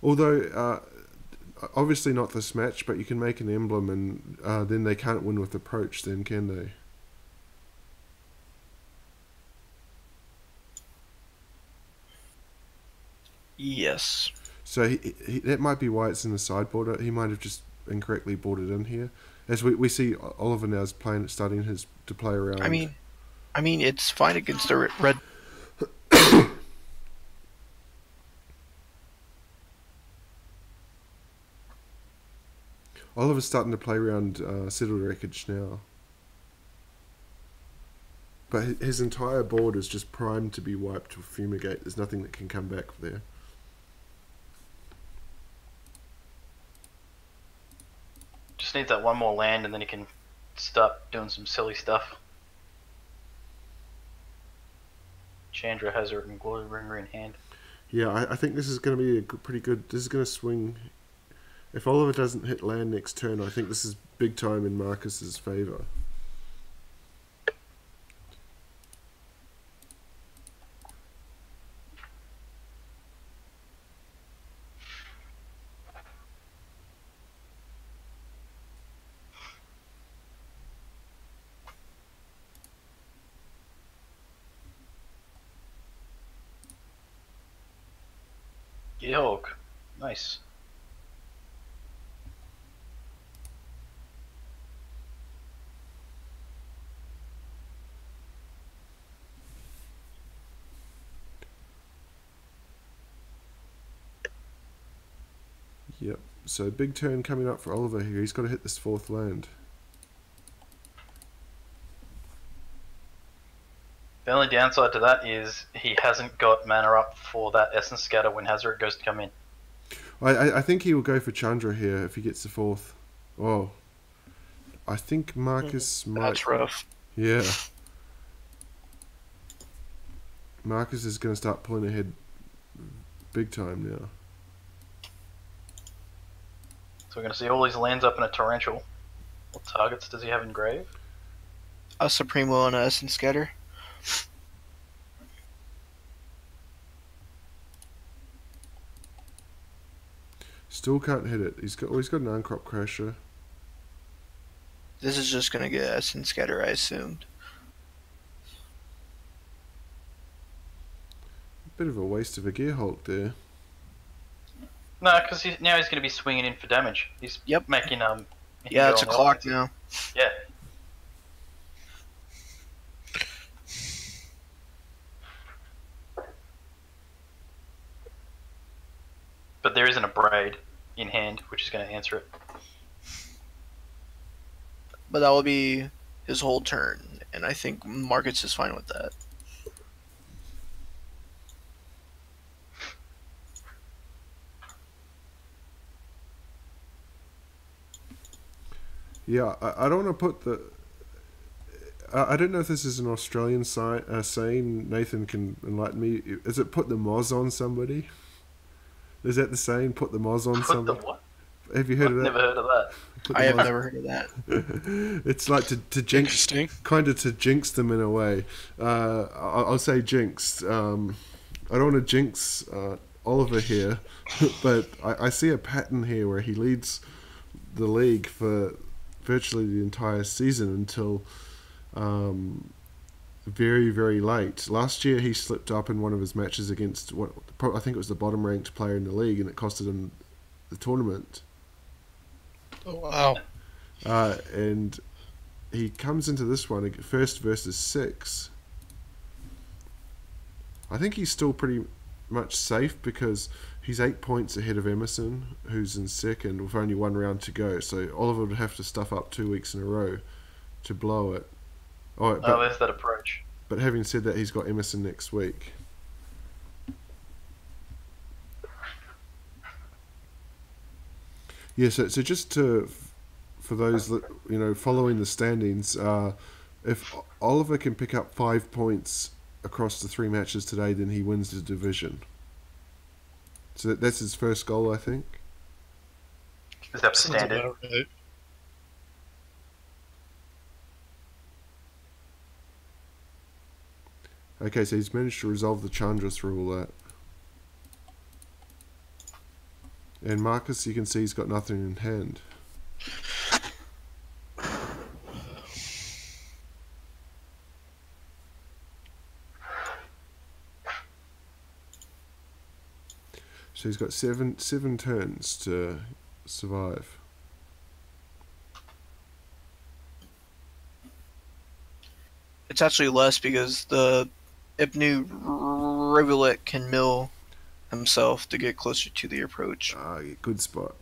Speaker 1: Although, obviously not this match, but you can make an emblem and then they can't win with approach then, can they?
Speaker 3: Yes.
Speaker 1: So that might be why it's in the sideboard. He might have just incorrectly brought it in here. As we see Oliver now is starting to play around.
Speaker 3: I mean, it's fine against the red.
Speaker 1: Oliver's starting to play around Settled Wreckage now. But his entire board is just primed to be wiped with Fumigate. There's nothing that can come back there.
Speaker 2: Just needs that one more land and then he can start doing some silly stuff. Chandra has her Glory Ringer in hand.
Speaker 1: Yeah, I think this is going to be pretty good. This is going to swing. If Oliver doesn't hit land next turn, I think this is big time in Marcus's favour.
Speaker 2: Gearhawk. Nice.
Speaker 1: Yep. So big turn coming up for Oliver here. He's got to hit this 4th land.
Speaker 2: The only downside to that is he hasn't got mana up for that Essence Scatter when Hazoret goes to come in.
Speaker 1: I think he will go for Chandra here if he gets the 4th. Oh. I think Markus might...
Speaker 3: That's rough.
Speaker 1: Yeah. Markus is going to start pulling ahead big time now.
Speaker 2: So we're going to see all these lands up in a Torrential. What targets does he have in grave?
Speaker 3: A Supremo and a Essence Scatter.
Speaker 1: Still can't hit it. He's got an Uncrop Crasher.
Speaker 3: This is just gonna get Essence Scatter, I assumed.
Speaker 1: Bit of a waste of a Gearhulk there.
Speaker 2: No, because now he's going to be swinging in for damage. He's making
Speaker 3: Yeah, it's a clock now.
Speaker 2: Yeah. But there isn't a Braid in hand, which is going to answer it.
Speaker 3: But that will be his whole turn, and I think Markus is fine with that.
Speaker 1: Yeah, I don't want to put the... I don't know if this is an Australian saying. Nathan can enlighten me. Is it put the moz on somebody? Is that the saying? Put the moz on somebody?
Speaker 2: Put the what?
Speaker 1: Have you heard of that?
Speaker 2: Never heard of that.
Speaker 3: I have never heard of that.
Speaker 1: It's like to jinx, kind of to jinx them in a way. I'll say jinxed. I don't want to jinx Oliver here, but I see a pattern here where he leads the league for virtually the entire season until very, very late. Last year he slipped up in one of his matches against I think it was the bottom ranked player in the league, and it costed him the tournament.
Speaker 4: Oh wow!
Speaker 1: And he comes into this one first versus 6. I think he's still pretty much safe because he's 8 points ahead of Emerson, who's in second with only 1 round to go. So Oliver would have to stuff up 2 weeks in a row to blow it. But
Speaker 2: there's that approach.
Speaker 1: But having said that, he's got Emerson next week. Yeah, so just for those following the standings, if Oliver can pick up 5 points across the 3 matches today, then he wins the division. So that's his first goal, I think.
Speaker 2: Is that standard?
Speaker 4: Right.
Speaker 1: Okay, so he's managed to resolve the Chandra through all that. And Markus, you can see he's got nothing in hand. So he's got seven turns to survive.
Speaker 3: It's actually less because the Ibnu Rivulet can mill himself to get closer to the approach.
Speaker 1: Good spot.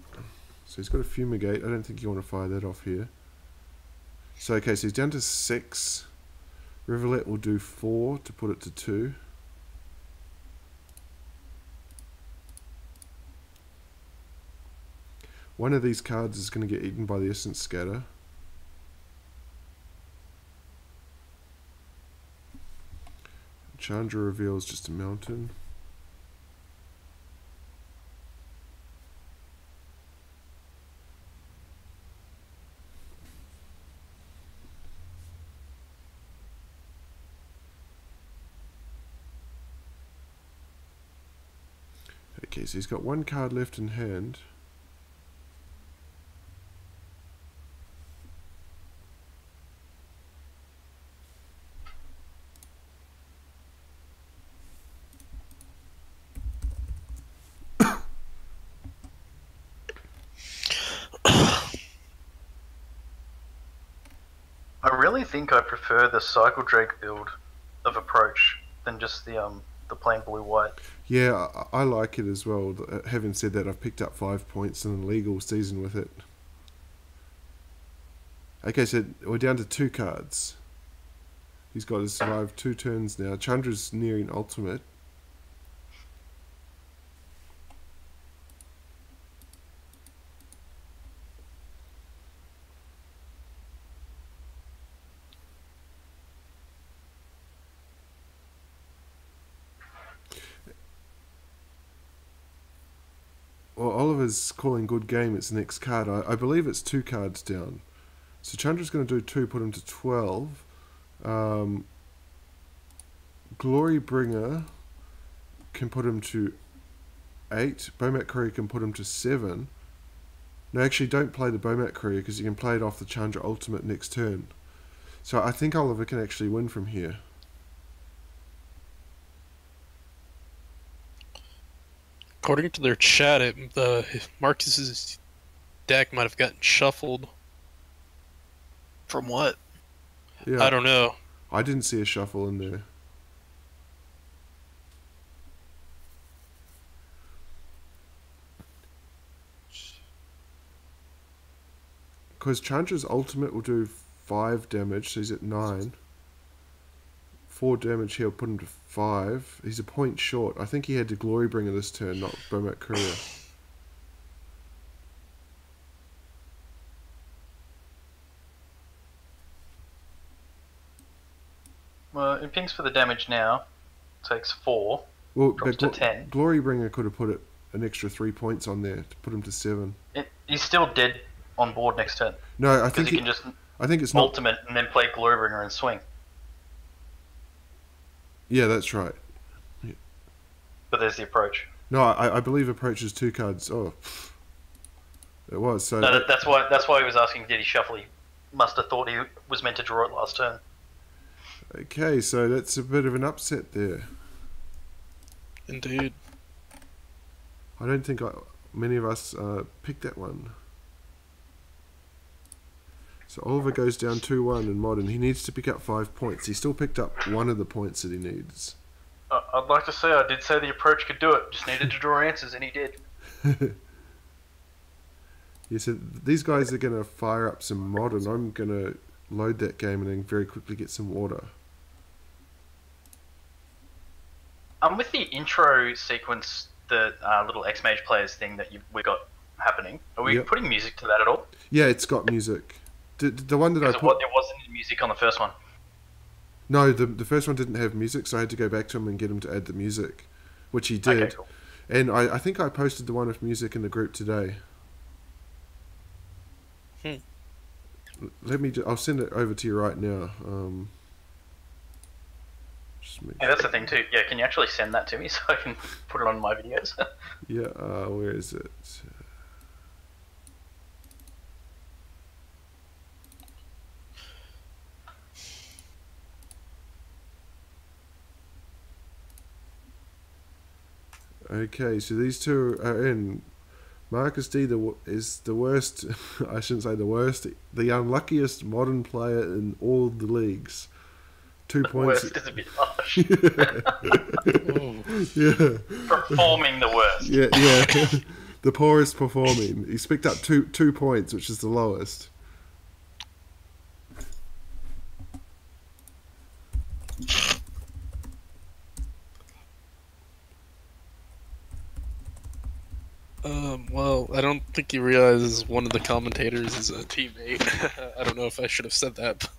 Speaker 1: So he's got a Fumigate. I don't think you want to fire that off here. So okay, so he's down to 6. Rivulet will do 4 to put it to 2. One of these cards is going to get eaten by the Essence Scatter. Chandra reveals just a mountain. Okay, so he's got 1 card left in hand.
Speaker 2: I really think I prefer the Cycle Drake build of approach than just the plain blue-white.
Speaker 1: Yeah, I like it as well. Having said that, I've picked up 5 points in a legal season with it. Okay, so we're down to 2 cards. He's got to survive 2 turns now. Chandra's nearing ultimate. Well, Oliver's calling good game. It's the next card. I believe it's 2 cards down. So Chandra's going to do 2, put him to 12. Glorybringer can put him to 8. Bomat Courier can put him to 7. No, actually, don't play the Bomat Courier because you can play it off the Chandra ultimate next turn. So I think Oliver can actually win from here.
Speaker 4: According to their chat, Marcus's deck might have gotten shuffled.
Speaker 3: From what?
Speaker 1: Yeah,
Speaker 4: I don't know.
Speaker 1: I didn't see a shuffle in there. Because Chandra's ultimate will do 5 damage, so he's at 9. 4 damage here will put him to 5. He's a point short. I think he had to Glorybringer this turn, not Bomat Courier.
Speaker 2: Well, it pings for the damage now. Takes 4.
Speaker 1: Well,
Speaker 2: drops to 10.
Speaker 1: Glorybringer could have put an extra 3 points on there to put him to 7.
Speaker 2: He's still dead on board next turn.
Speaker 1: No, I think
Speaker 2: he can just
Speaker 1: it's not.
Speaker 2: ultimate and then play Glorybringer and swing.
Speaker 1: Yeah, that's right. Yeah.
Speaker 2: But there's the approach.
Speaker 1: No, I believe approach is 2 cards. Oh, it was. So
Speaker 2: no, that's why he was asking. Did he shuffle? He must have thought he was meant to draw it last turn.
Speaker 1: Okay, so that's a bit of an upset there.
Speaker 4: Indeed.
Speaker 1: I don't think many of us picked that one. So Oliver goes down 2-1 in Modern. He needs to pick up 5 points. He still picked up one of the points that he needs.
Speaker 2: I'd like to say I did say the approach could do it. Just needed to draw answers, and he did.
Speaker 1: Yeah, so these guys are going to fire up some Modern. I'm going to load that game and then very quickly get some water.
Speaker 2: With the intro sequence, the little X-Mage players thing that we got happening, are we putting music to that at all?
Speaker 1: Yeah, it's got music. The one that I put...
Speaker 2: There wasn't music on the first one.
Speaker 1: No, the first one didn't have music, so I had to go back to him and get him to add the music, which he did.
Speaker 2: Okay, cool.
Speaker 1: And I think I posted the one with music in the group today. I'll send it over to you right now.
Speaker 2: Yeah, that's the thing too. Yeah, can you actually send that to me so I can put it on my videos?
Speaker 1: Yeah, where is it? Okay, so these two are in. Markus D is the worst, I shouldn't say the worst, the unluckiest Modern player in all the leagues. 2 points.
Speaker 2: Worst is a bit harsh.
Speaker 1: Yeah.
Speaker 2: Performing the worst.
Speaker 1: Yeah. The poorest performing. He's picked up two points, which is the lowest.
Speaker 4: Well, I don't think he realizes one of the commentators is a teammate. I don't know if I should have said that.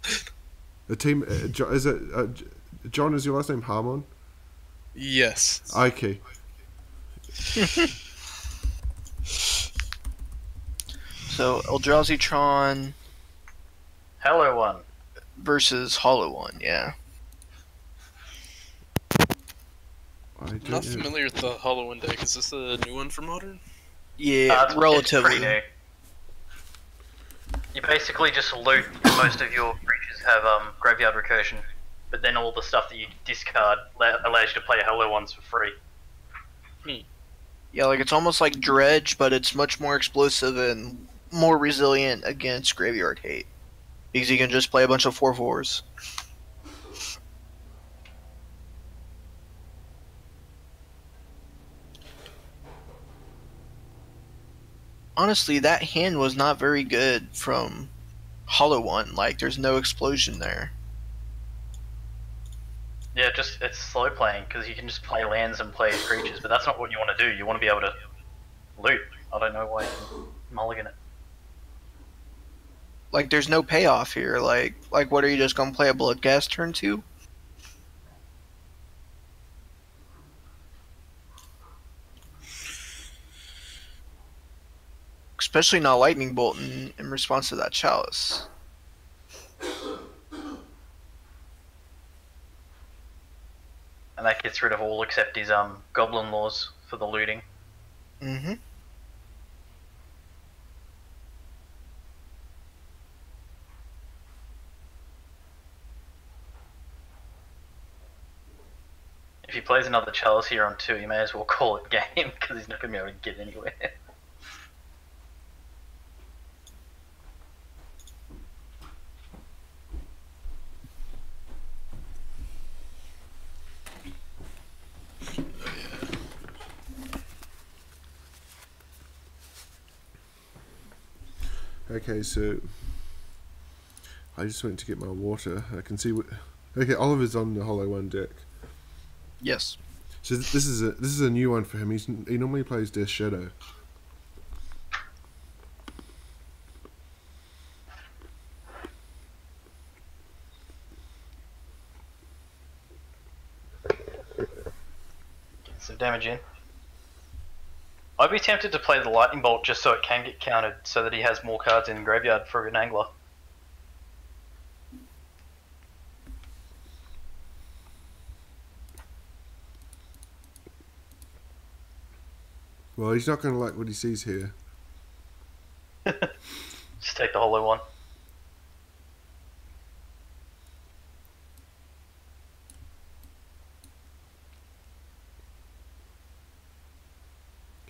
Speaker 1: A team is it John? Is your last name Harmon?
Speaker 4: Yes.
Speaker 1: Okay.
Speaker 3: So Eldrazi Tron
Speaker 2: Hollowone
Speaker 3: versus Hollowone, yeah.
Speaker 4: I'm not familiar with the Hollowone deck. Is this a new one for Modern?
Speaker 3: Yeah, relatively.
Speaker 2: It's pretty new. You basically just loot. Most of your creatures have graveyard recursion, but then all the stuff that you discard allows you to play Hollowones for free.
Speaker 3: Yeah, like it's almost like Dredge, but it's much more explosive and more resilient against graveyard hate. Because you can just play a bunch of 4/4s. Honestly, that hand was not very good from Hollowone. Like, there's no explosion there.
Speaker 2: Yeah, it's slow playing because you can just play lands and play creatures, but that's not what you want to do. You want to be able to loot. I don't know why you mulligan it.
Speaker 3: Like, there's no payoff here. Like what are you just gonna play a Bloodghast turn 2? Especially not Lightning Bolt in response to that Chalice.
Speaker 2: And that gets rid of all except his Goblin Laws for the looting.
Speaker 3: Mm-hmm.
Speaker 2: If he plays another Chalice here on 2, you may as well call it game because he's not going to be able to get anywhere.
Speaker 1: Okay, so I just went to get my water. I can see what. Okay, Oliver's on the Hollowone deck.
Speaker 3: Yes.
Speaker 1: So this is a new one for him. He normally plays Death Shadow.
Speaker 2: Get some damage in. I'd be tempted to play the Lightning Bolt just so it can get countered, so that he has more cards in the graveyard for an angler.
Speaker 1: Well, he's not going to like what he sees here.
Speaker 2: Just take the Hollowone.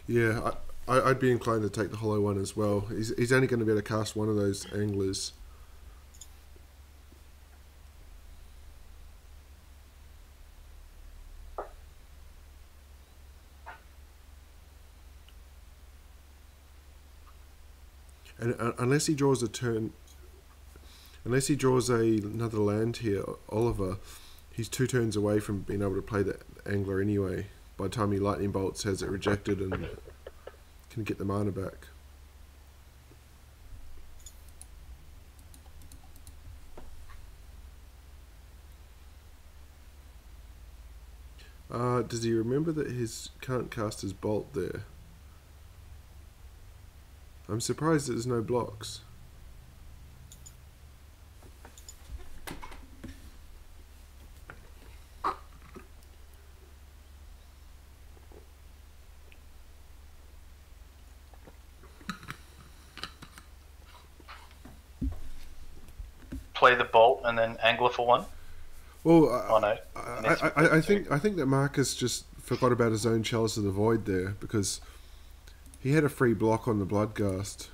Speaker 1: Yeah, I'd be inclined to take the Hollowone as well. He's only going to be able to cast one of those anglers. And unless he draws a turn, unless he draws another land here, Oliver, he's 2 turns away from being able to play the angler anyway. By the time he lightning bolts, has it rejected and can get the mana back. Does he remember that his can't cast his bolt there? I'm surprised that there's no blocks.
Speaker 2: Play the bolt and then angler for 1.
Speaker 1: Well,
Speaker 2: I
Speaker 1: think that Markus just forgot about his own Chalice of the Void there, because he had a free block on the Bloodghast.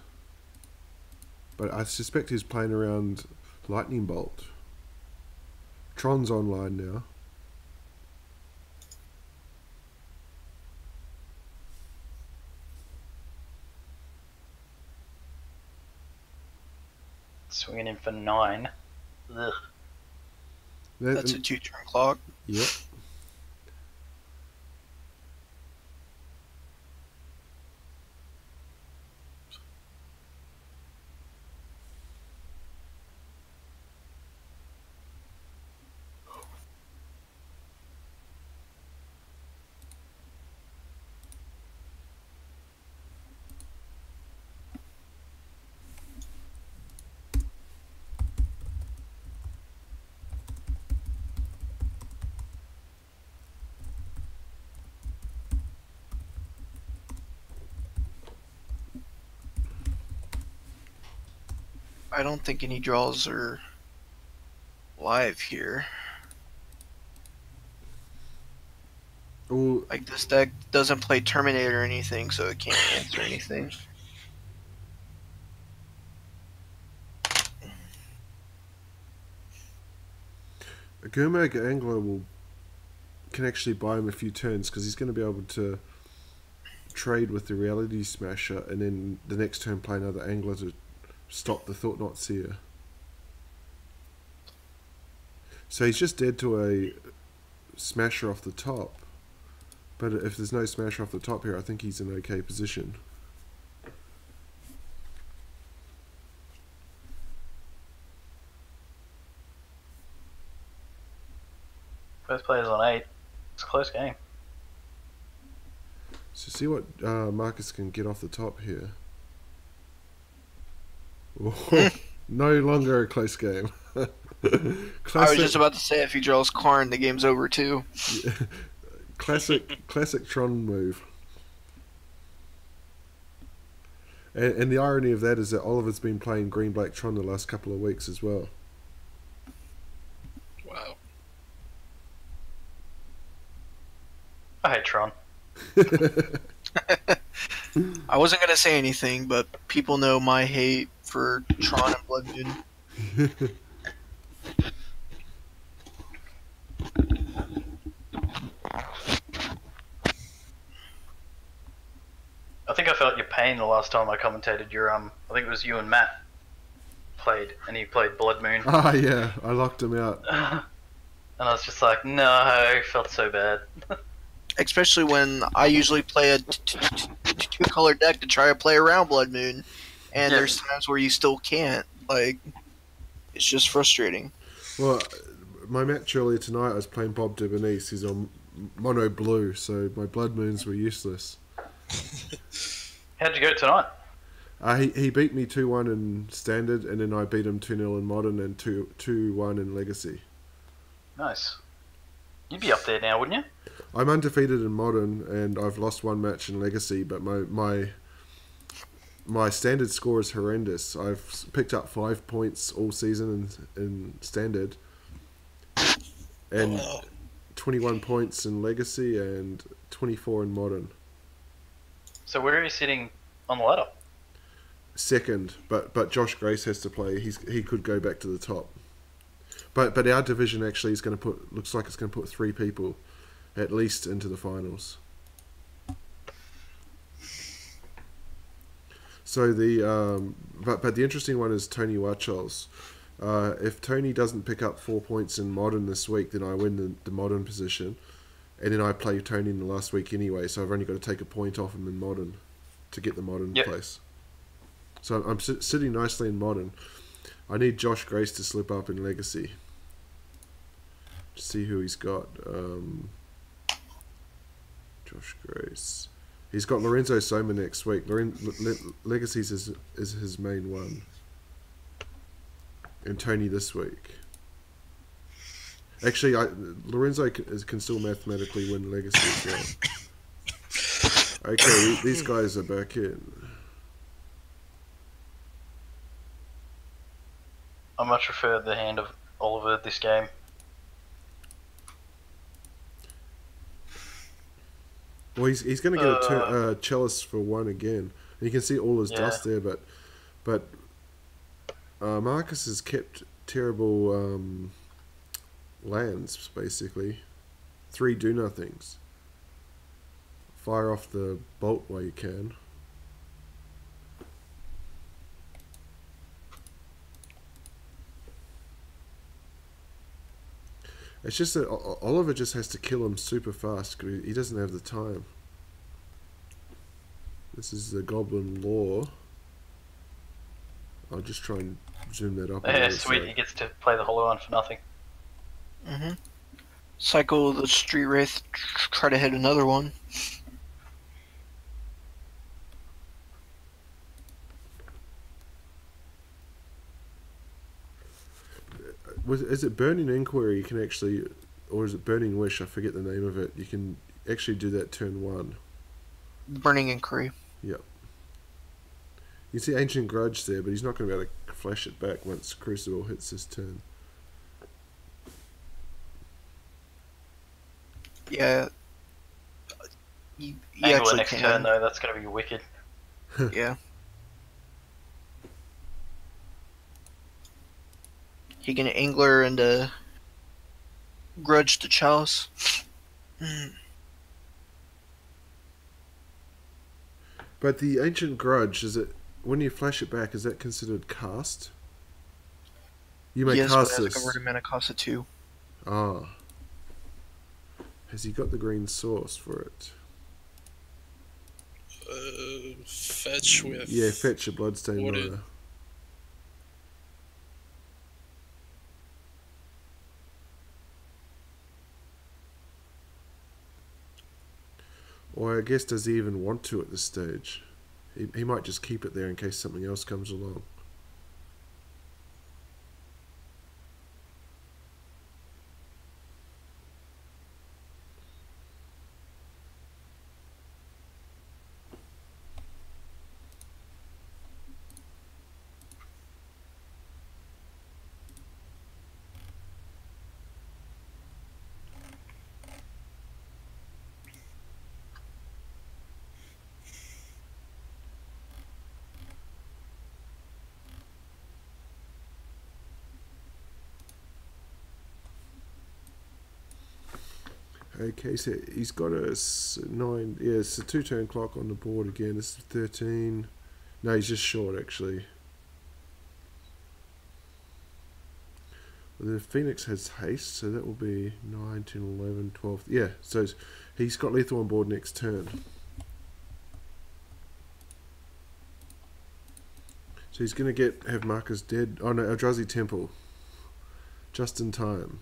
Speaker 1: But I suspect he's playing around Lightning Bolt. Tron's online now.
Speaker 2: Swinging in for 9. Ugh.
Speaker 3: That's a 2-turn clock.
Speaker 1: Yep.
Speaker 3: I don't think any draws are live here.
Speaker 1: Ooh.
Speaker 3: Like, this deck doesn't play Terminator or anything, so it can't answer anything.
Speaker 1: A Gurmag Angler can actually buy him a few turns, because he's going to be able to trade with the Reality Smasher and then the next turn play another Angler to stop the Thought Not Seer. So he's just dead to a Smasher off the top. But if there's no Smasher off the top here, I think he's in okay position.
Speaker 2: Both players on 8. It's a close game.
Speaker 1: So see what Markus can get off the top here. Oh, no longer a close game.
Speaker 3: I was just about to say, if he draws Karn, the game's over too.
Speaker 1: Yeah. Classic Tron move. And the irony of that is that Oliver's been playing green-black Tron the last couple of weeks as well.
Speaker 4: Wow.
Speaker 2: I hate Tron.
Speaker 3: I wasn't going to say anything, but people know my hate for Tron and Blood Moon.
Speaker 2: I think I felt your pain the last time I commentated your I think it was you and Matt played, and he played Blood Moon.
Speaker 1: Ah, yeah, I locked him out.
Speaker 2: And I was just like, no, I felt so bad.
Speaker 3: Especially when I usually play a two-color deck to try to play around Blood Moon, and
Speaker 2: Yeah.
Speaker 3: there's times where you still can't. Like, it's just frustrating.
Speaker 1: Well, my match earlier tonight, I was playing Bob Debonese. He's on mono blue, so my Blood Moons were useless.
Speaker 2: How'd you go tonight?
Speaker 1: He beat me 2-1 in Standard, and then I beat him 2-0 in Modern and 2-1 in Legacy.
Speaker 2: Nice. You'd be up there now, wouldn't you?
Speaker 1: I'm undefeated in Modern, and I've lost one match in Legacy, but my standard score is horrendous. I've picked up 5 points all season in Standard, and 21 points in Legacy, and 24 in Modern.
Speaker 2: So where are you sitting on the ladder?
Speaker 1: Second, but Josh Grace has to play. He could go back to the top. But our division actually is going to looks like it's going to put 3 people at least into the finals. So but the interesting one is Tony Wachols. If Tony doesn't pick up 4 points in Modern this week, then I win the Modern position, and then I play Tony in the last week anyway. So I've only got to take a point off him in Modern to get the Modern place. So I'm sitting nicely in Modern. I need Josh Grace to slip up in Legacy. See who he's got. Josh Grace. He's got Lorenzo Soma next week. Legacies is his main one. And Tony this week. Actually, Lorenzo can still mathematically win Legacy as well. Okay, these guys are back in.
Speaker 2: I much prefer the hand of Oliver this game.
Speaker 1: Well, he's going to get a Chalice for 1 again. And you can see all his dust there, but Markus has kept terrible lands, basically. 3 do-nothings. Fire off the bolt while you can. It's just that Oliver just has to kill him super fast because he doesn't have the time. This is the Goblin Law. I'll just try and zoom that up.
Speaker 2: Yeah, sweet. He gets to play the Hollowone for nothing.
Speaker 3: Cycle the Street Wraith, try to hit another one.
Speaker 1: Is it Burning Inquiry? You can actually, or is it Burning Wish? I forget the name of it. You can actually do that turn 1.
Speaker 3: Burning Inquiry.
Speaker 1: Yep. You see Ancient Grudge there, but he's not going to be able to flash it back once Crucible hits his turn.
Speaker 3: Yeah. You
Speaker 2: Angle
Speaker 3: actually
Speaker 2: next
Speaker 3: can.
Speaker 2: turn though. That's going to be wicked.
Speaker 3: Yeah. He can Angler and Grudge to Chalice.
Speaker 1: But the Ancient Grudge, is it when you flash it back? Is that considered cast? You may cast
Speaker 3: but it has
Speaker 1: this.
Speaker 3: a converted mana cost of 2.
Speaker 1: Ah. Has he got the green source for it?
Speaker 4: Fetch with.
Speaker 1: Yeah, fetch a Bloodstained Mire. Or I guess does he even want to at this stage? He might just keep it there in case something else comes along. Okay, so he's got a 9. Yeah, it's a 2-turn clock on the board again. This is 13. No, he's just short actually. The Phoenix has haste, so that will be 9, 10, 11, 12. Yeah, so he's got lethal on board next turn. So he's going to have Markus dead. Oh no, Eldrazi Temple. Just in time.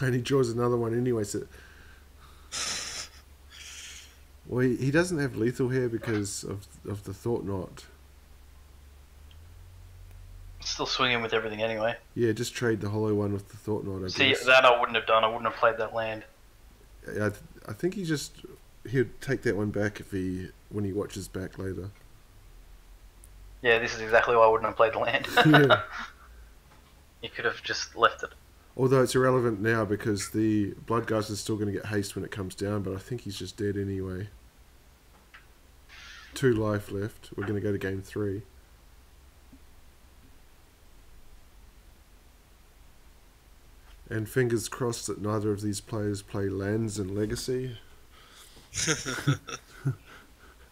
Speaker 1: And he draws another one anyway. So, well, he doesn't have lethal here because of the Thought Knot.
Speaker 2: Still swinging with everything anyway.
Speaker 1: Yeah, just trade the Hollowone with the Thought Knot.
Speaker 2: See, that I wouldn't have done. I wouldn't have played that land.
Speaker 1: I think he'd take that one back when he watches back later.
Speaker 2: Yeah, this is exactly why I wouldn't have played the land.
Speaker 1: Yeah.
Speaker 2: You could have just left it.
Speaker 1: Although it's irrelevant now because the Bloodghast is still going to get haste when it comes down, but I think he's just dead anyway. 2 life left. We're going to go to game 3. And fingers crossed that neither of these players play lands and Legacy.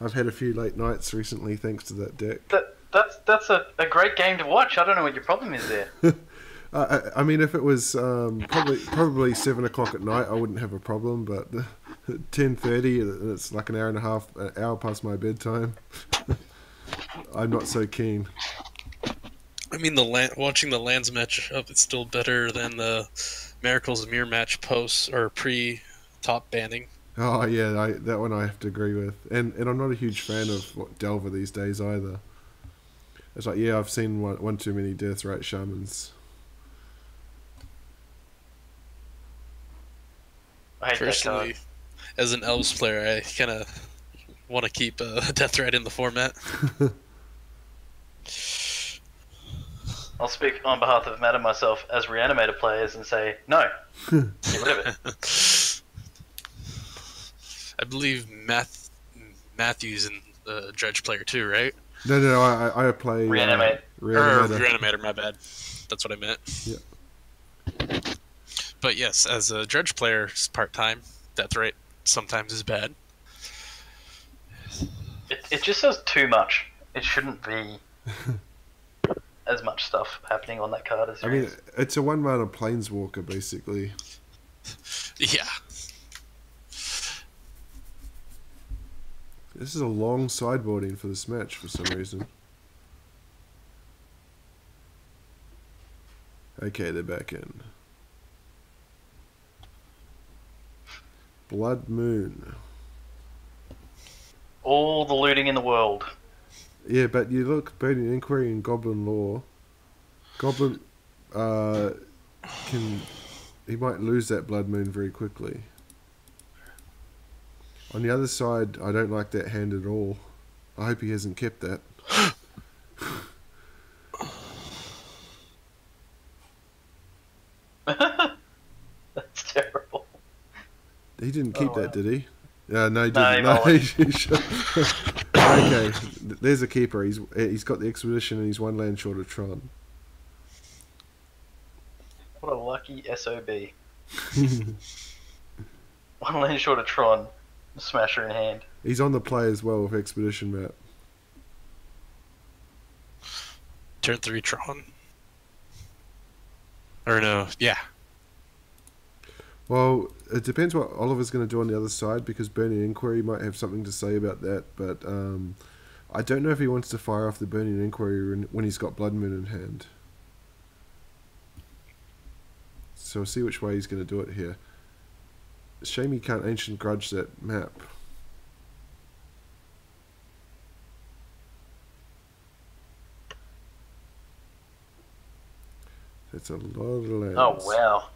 Speaker 1: I've had a few late nights recently thanks to that deck.
Speaker 2: That's a great game to watch. I don't know what your problem is there.
Speaker 1: I mean, if it was probably 7 o'clock at night, I wouldn't have a problem. But 10:30, it's like an hour past my bedtime. I'm not so keen.
Speaker 4: I mean, watching the lands match up is still better than the Miracles Mirror match post or pre-top banning.
Speaker 1: Oh yeah, that one I have to agree with. And I'm not a huge fan of Delver these days either. It's like, yeah, I've seen one too many Death Rat Shamans.
Speaker 4: Personally, as an Elves player, I kind of want to keep Death Rat in the format.
Speaker 2: I'll speak on behalf of Matt and myself as Reanimator players and say, no, get rid of it.
Speaker 4: I believe Matthew's in the Dredge player too, right?
Speaker 1: No, I play
Speaker 2: Reanimator.
Speaker 4: Reanimator, my bad. That's what I meant.
Speaker 1: Yeah.
Speaker 4: But yes, as a Dredge player, part-time, Death Rat sometimes is bad.
Speaker 2: It just says too much. It shouldn't be as much stuff happening on that card as there is.
Speaker 1: It's a 1-mana Planeswalker, basically.
Speaker 4: Yeah.
Speaker 1: This is a long sideboarding for this match for some reason. Okay, they're back in. Blood Moon.
Speaker 2: All the looting in the world.
Speaker 1: Yeah, but you look, Burning Inquiry and Goblin Law. Goblin, he might lose that Blood Moon very quickly. On the other side, I don't like that hand at all. I hope he hasn't kept that.
Speaker 2: That's terrible.
Speaker 1: He didn't keep that, did he? No, he
Speaker 2: No,
Speaker 1: didn't. No, he should. Okay, there's a keeper. He's got the Expedition and he's 1 land short of Tron.
Speaker 2: What a lucky SOB. 1 land short of Tron. Smasher in hand.
Speaker 1: He's on the play as well with Expedition map.
Speaker 4: Turn 3 Tron. Or no, yeah.
Speaker 1: Well, it depends what Oliver's going to do on the other side because Burning Inquiry might have something to say about that, but I don't know if he wants to fire off the Burning Inquiry when he's got Blood Moon in hand. So we'll see which way he's going to do it here. Shame he can't Ancient Grudge that map. That's a lot of lands.
Speaker 2: Oh, wow.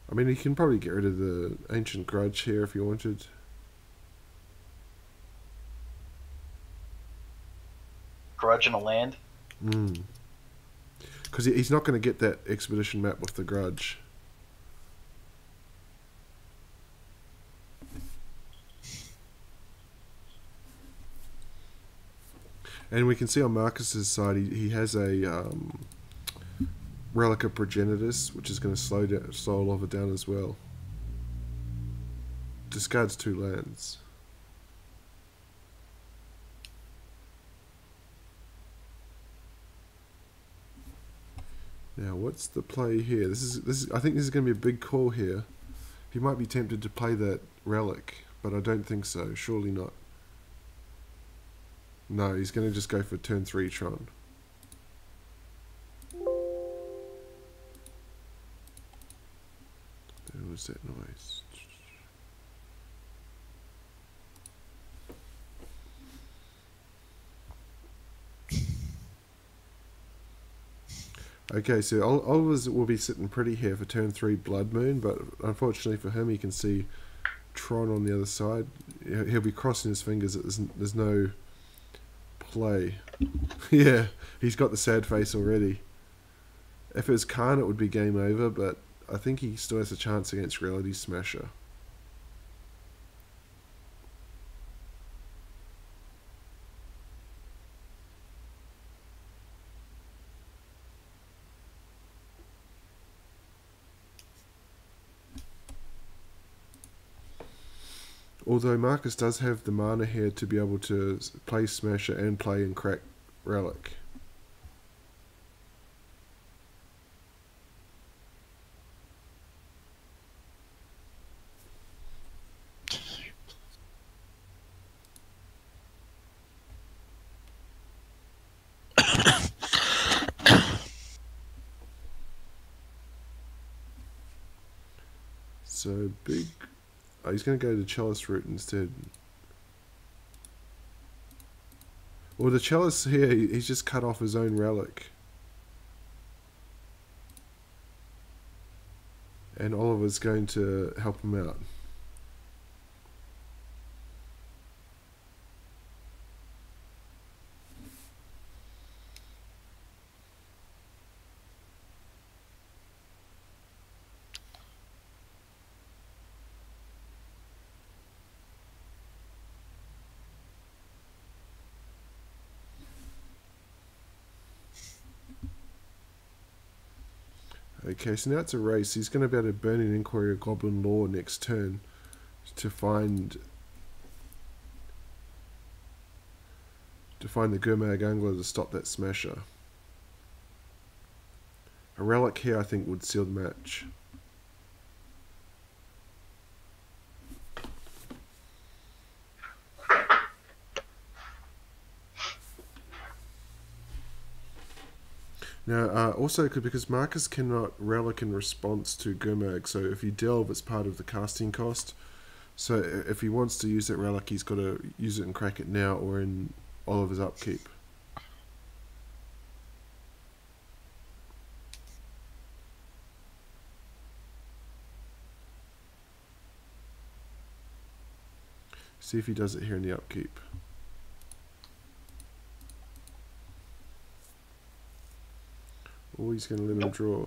Speaker 1: I mean, he can probably get rid of the Ancient Grudge here if he wanted.
Speaker 2: Grudge in a land?
Speaker 1: Because he's not going to get that Expedition map with the Grudge. And we can see on Markus's side, he has a Relic of Progenitus, which is going to slow Oliver down as well. Discards 2 lands. Now, what's the play here? This is. I think this is going to be a big call here. He might be tempted to play that Relic, but I don't think so. Surely not. No, he's going to just go for turn 3 Tron. was that noise? Okay, so Oliver's will be sitting pretty here for turn 3 Blood Moon, but unfortunately for him, he can see Tron on the other side. He'll be crossing his fingers that there's no play. Yeah, he's got the sad face already. If it was Khan, it would be game over, but I think he still has a chance against Reality Smasher. Although Markus does have the mana here to be able to play Smasher and play and crack Relic. So big... Oh, he's going to go the Chalice route instead. Well, the Chalice here, he's just cut off his own Relic. And Oliver's going to help him out. Okay, so now it's a race. He's going to be able to burn an Inquiry or Goblin Lore next turn to find the Gurmag Angler to stop that Smasher. A Relic here, I think, would seal the match. Now, also, because Markus cannot Relic in response to Gurmag, so if you delve, it's part of the casting cost. So if he wants to use that Relic, he's got to use it and crack it now or in Oliver's upkeep. See if he does it here in the upkeep. Or he's going to let him draw.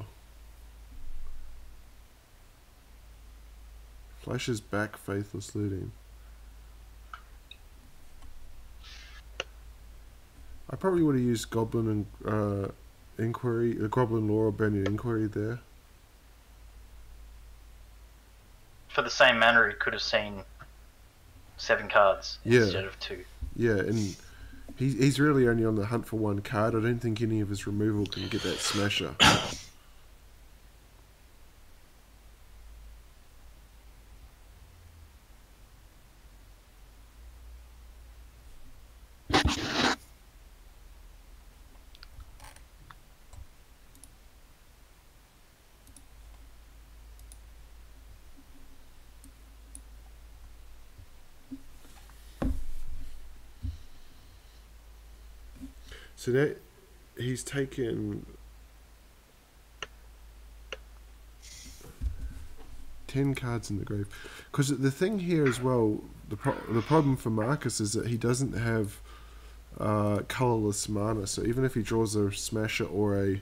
Speaker 1: Flashes back, Faithless Looting. I probably would have used Goblin and Inquiry, Goblin Lore or Burning Inquiry there.
Speaker 2: For the same mana, he could have seen 7 cards instead of 2.
Speaker 1: Yeah, and he's really only on the hunt for 1 card. I don't think any of his removal can get that Smasher. So that he's taken 10 cards in the grave. Because the thing here as well, the problem for Markus is that he doesn't have colourless mana. So even if he draws a Smasher or a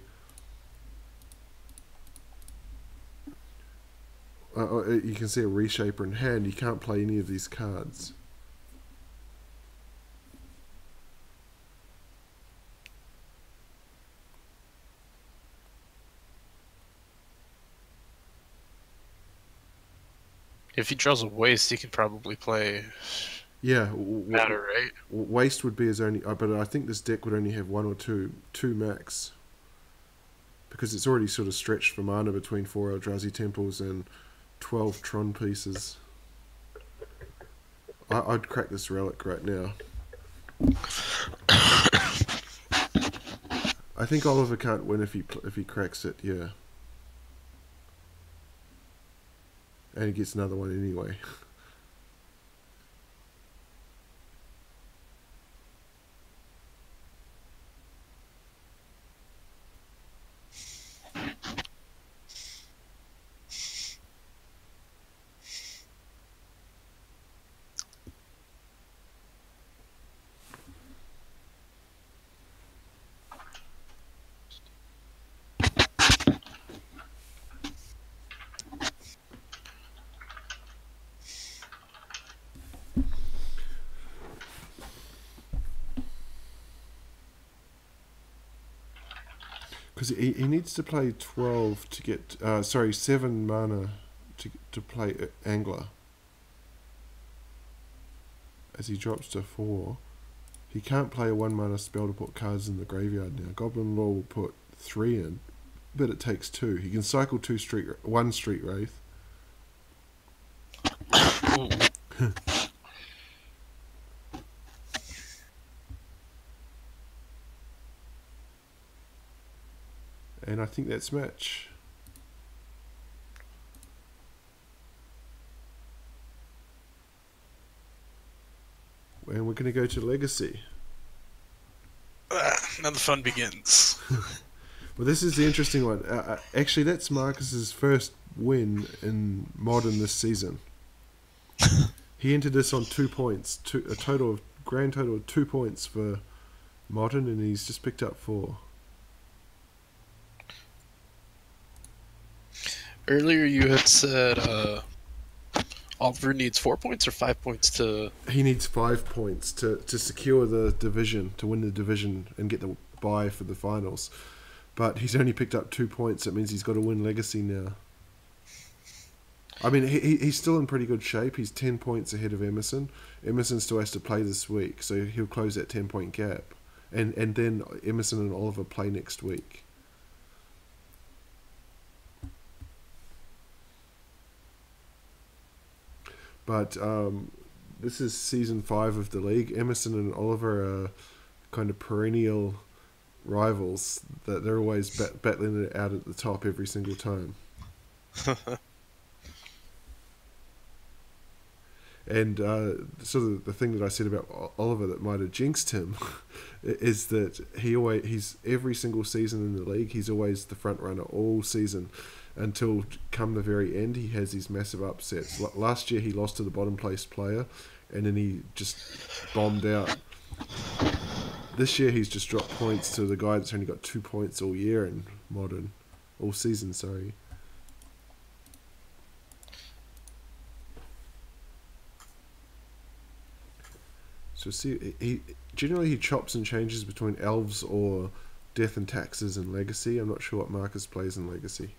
Speaker 1: you can see a Reshaper in hand, he can't play any of these cards.
Speaker 4: If he draws a waste, he can probably play.
Speaker 1: Yeah,
Speaker 4: Matter, right?
Speaker 1: Waste would be his only. But I think this deck would only have 1 or 2 max, because it's already sort of stretched for mana between 4 Eldrazi Temples and 12 Tron pieces. I'd crack this Relic right now. I think Oliver can't win if he cracks it. Yeah. And he gets another one anyway. Because he needs to play 12 to get... 7 mana to play Angler. As he drops to 4. He can't play a 1 mana spell to put cards in the graveyard now. Goblin Law will put 3 in, but it takes 2. He can cycle 1 Street Wraith. And I think that's match. And we're going to go to Legacy.
Speaker 4: Now the fun begins.
Speaker 1: Well, this is the interesting one. Actually, that's Marcus's first win in Modern this season. He entered this on 2 points, grand total of 2 points for Modern, and he's just picked up 4.
Speaker 4: Earlier you had said Oliver needs 4 points or 5 points to...
Speaker 1: He needs 5 points to secure the division, to win the division and get the bye for the finals. But he's only picked up 2 points. That means he's got to win Legacy now. I mean, he's still in pretty good shape. He's 10 points ahead of Emerson. Emerson still has to play this week, so he'll close that 10-point gap. And then Emerson and Oliver play next week. But this is season 5 of the league. Emerson and Oliver are kind of perennial rivals. That they're always battling it out at the top every single time. And sort of the thing that I said about Oliver that might have jinxed him is that he's every single season in the league, he's always the front runner all season. Until come the very end, he has these massive upsets. Last year, he lost to the bottom place player, and then he just bombed out. This year, he's just dropped points to the guy that's only got 2 points all year in Modern, all season. Sorry. So see, he generally chops and changes between Elves or Death and Taxes and Legacy. I'm not sure what Marcus plays in Legacy.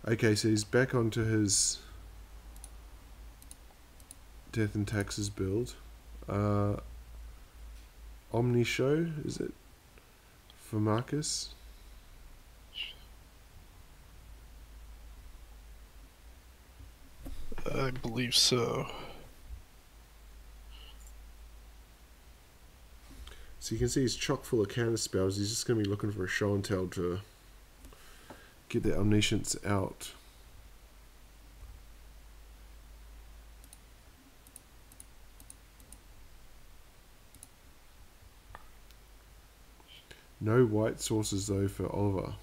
Speaker 1: Okay, so he's back onto his Death and Taxes build. Omnishow, is it? For Marcus?
Speaker 4: I believe so.
Speaker 1: So you can see he's chock full of counter spells. He's just going to be looking for a show and tell to get the Omniscience out. No white sources though for Oliver.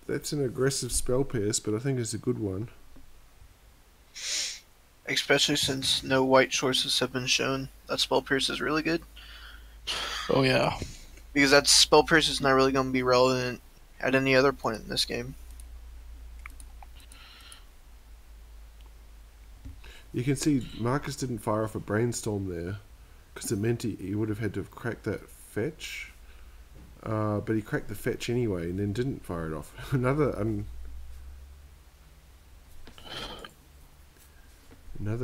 Speaker 1: That's an aggressive spell pierce, but I think it's a good one.
Speaker 3: especially since no white sources have been shown. That Spell Pierce is really good.
Speaker 4: Oh yeah.
Speaker 3: Because that Spell Pierce is not really going to be relevant at any other point in this game.
Speaker 1: You can see Markus didn't fire off a Brainstorm there, because it meant he would have had to have cracked that fetch. But he cracked the fetch anyway, and then didn't fire it off. Another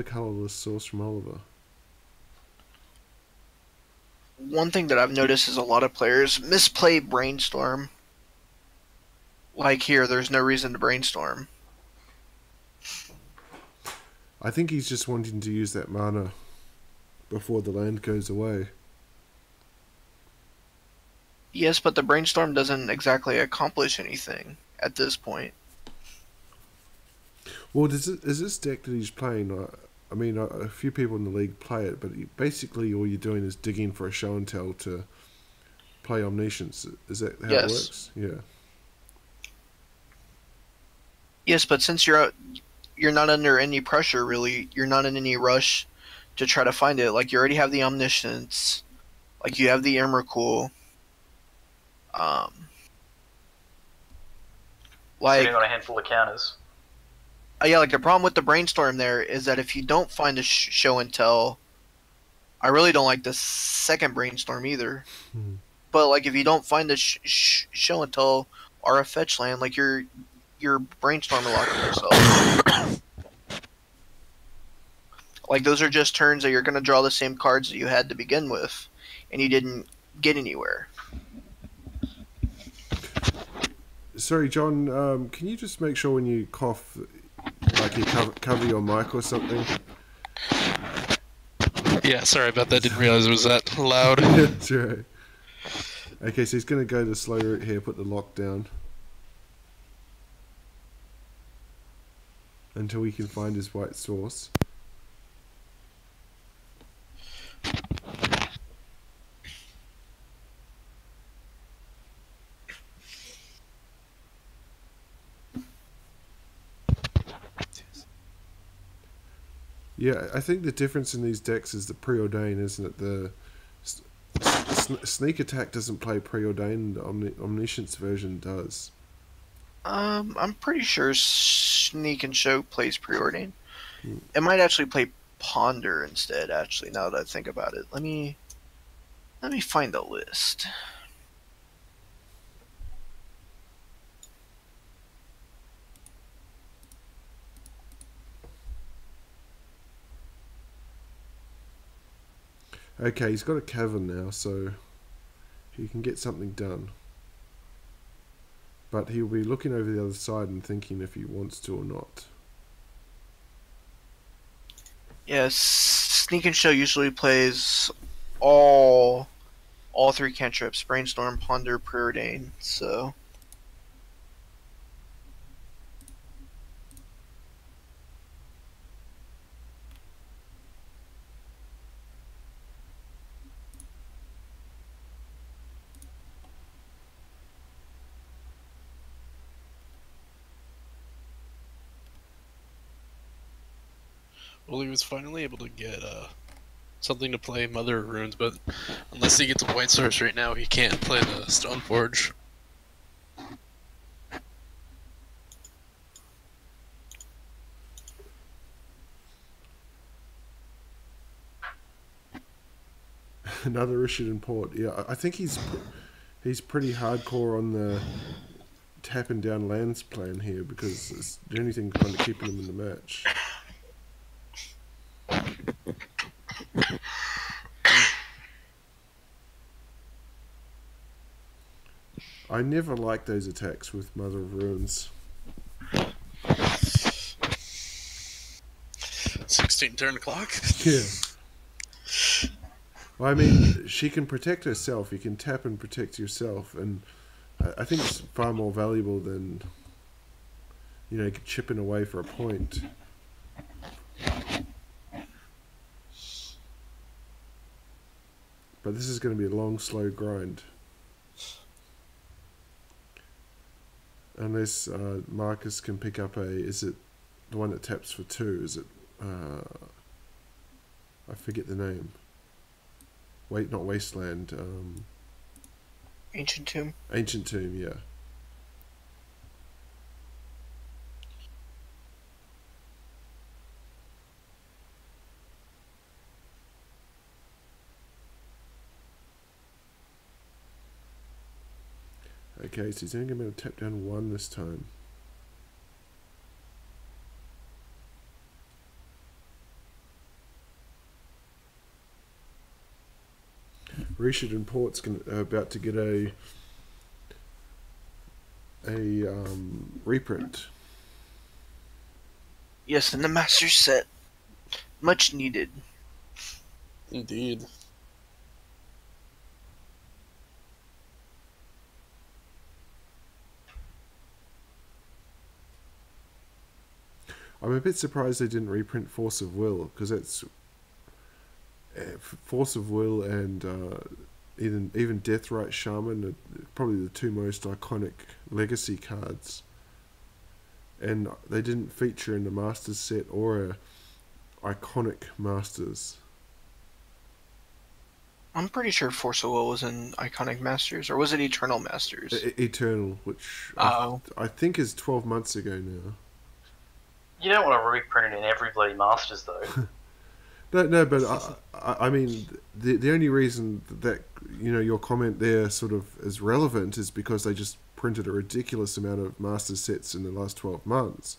Speaker 1: colourless source from Oliver.
Speaker 3: One thing that I've noticed is a lot of players misplay Brainstorm. Like here, there's no reason to Brainstorm.
Speaker 1: I think he's just wanting to use that mana before the land goes away.
Speaker 3: Yes, but the Brainstorm doesn't exactly accomplish anything at this point.
Speaker 1: Well, is this deck that he's playing? I mean, a few people in the league play it, but basically all you're doing is digging for a show and tell to play Omniscience. Is that how it works? Yeah.
Speaker 3: Yes, but since you're not under any pressure, really, you're not in any rush to try to find it. Like, you already have the Omniscience, like, you have the Emrakul.
Speaker 2: Sitting on a handful of counters.
Speaker 3: Yeah, like, the problem with the Brainstorm there is that if you don't find a show and tell, I really don't like the second Brainstorm either. But, like, if you don't find the show and tell or a fetch land, like, you're Brainstorming locking yourself. Like, those are just turns that you're going to draw the same cards that you had to begin with, and you didn't get anywhere.
Speaker 1: Sorry, John, can you just make sure when you cough, like you cover your mic or something?
Speaker 4: Yeah, sorry about that. Didn't realize it was that loud.
Speaker 1: That's right. Okay, so he's going to go the slow route here, put the lock down. Until we can find his white source. Yeah, I think the difference in these decks is the preordain, isn't it? The sneak attack doesn't play preordain. The omniscience version does.
Speaker 3: I'm pretty sure Sneak and Show plays preordain. It might actually play Ponder instead. Actually, now that I think about it, let me find the list.
Speaker 1: Okay, he's got a cavern now, so he can get something done. But he'll be looking over the other side and thinking if he wants to or not.
Speaker 3: Yes, Sneak and Show usually plays all three cantrips: Brainstorm, Ponder, Preordain. So.
Speaker 4: Well, he was finally able to get something to play Mother of Runes, but unless he gets a white source right now, he can't play the Stoneforge.
Speaker 1: Another Rishidan Port. Yeah, I think he's pretty hardcore on the tapping down lands plan here because it's the only thing kind of keeping him in the match. I never like those attacks with Mother of Runes.
Speaker 4: 16 turn clock?
Speaker 1: Yeah. Well, I mean, she can protect herself. You can tap and protect yourself, and I think it's far more valuable than, you know, chipping away for a point. But this is going to be a long, slow grind. Unless Markus can pick up is it the one that taps for 2? Is it forget the name. Wait, not Wasteland.
Speaker 3: Ancient Tomb.
Speaker 1: Ancient Tomb, yeah. Okay, so he's only going to be able to tap down 1 this time. Richard and Port's about to get a reprint.
Speaker 3: Yes, in the master set. Much needed.
Speaker 4: Indeed.
Speaker 1: I'm a bit surprised they didn't reprint Force of Will, because it's Force of Will and even Deathrite Shaman are probably the 2 most iconic legacy cards, and they didn't feature in the Masters set or iconic Masters.
Speaker 3: I'm pretty sure Force of Will was in Iconic Masters, or was it Eternal Masters?
Speaker 1: Eternal, which
Speaker 3: Oh.
Speaker 1: I think is 12 months ago now.
Speaker 2: You don't want to reprint it in every bloody Masters, though.
Speaker 1: No, but I mean, the only reason that, you know, your comment there sort of is relevant is because they just printed a ridiculous amount of Master sets in the last 12 months.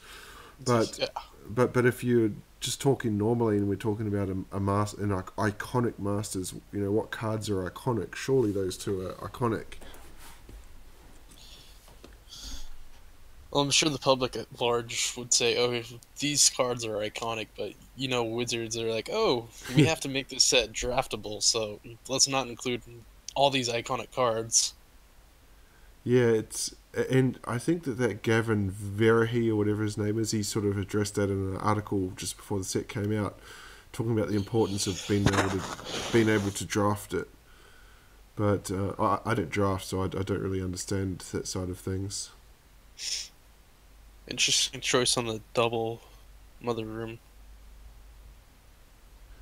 Speaker 1: But
Speaker 4: Yeah.
Speaker 1: but if you're just talking normally and we're talking about an iconic Masters, you know, what cards are iconic? Surely those 2 are iconic.
Speaker 4: Well, I'm sure the public at large would say, "Oh, these cards are iconic," but you know, Wizards are like, "Oh, we have to make this set draftable, so let's not include all these iconic cards."
Speaker 1: Yeah, and I think that Gavin Verahe, or whatever his name is, he sort of addressed that in an article just before the set came out, talking about the importance of being able to draft it. But I don't draft, so I don't really understand that side of things.
Speaker 4: Interesting choice on the double Mother Room.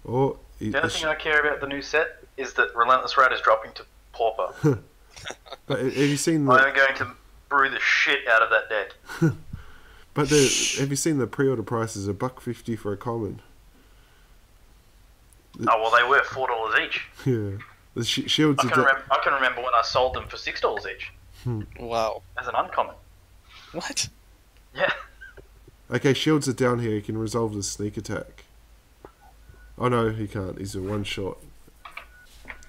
Speaker 1: Or
Speaker 2: The only thing I care about the new set is that Relentless Rat is dropping to Pauper.
Speaker 1: but have you seen
Speaker 2: I'm going to brew the shit out of that deck.
Speaker 1: But have you seen the pre-order prices? $1.50 for a common.
Speaker 2: Oh, well, they were $4 each.
Speaker 1: Yeah, the shields.
Speaker 2: I can remember when I sold them for $6 each.
Speaker 4: Wow.
Speaker 2: As an uncommon.
Speaker 4: What?
Speaker 2: Yeah.
Speaker 1: Okay, shields are down here. He can resolve the sneak attack. Oh no, he can't. He's a 1-shot.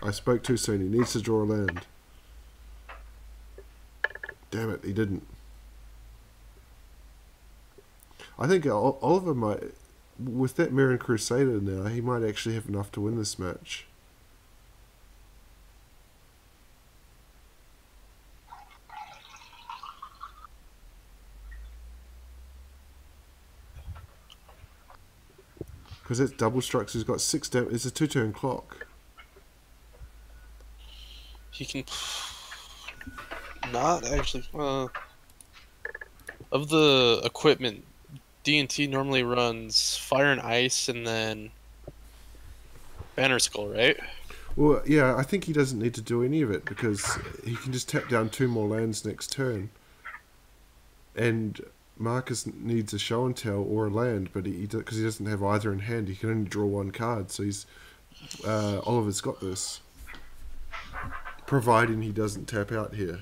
Speaker 1: I spoke too soon. He needs to draw a land. Damn it, he didn't. I think Oliver might, with that Mirren Crusader now, he might actually have enough to win this match. Because it's double strikes. He's got 6 damage. It's a 2-turn clock.
Speaker 4: He can not actually. Of the equipment, D&T normally runs Fire and Ice and then Banner Skull, right?
Speaker 1: Well, yeah, I think he doesn't need to do any of it because he can just tap down 2 more lands next turn. And Markus needs a show and tell or a land, but because he doesn't have either in hand, he can only draw 1 card. So Oliver's got this, providing he doesn't tap out here.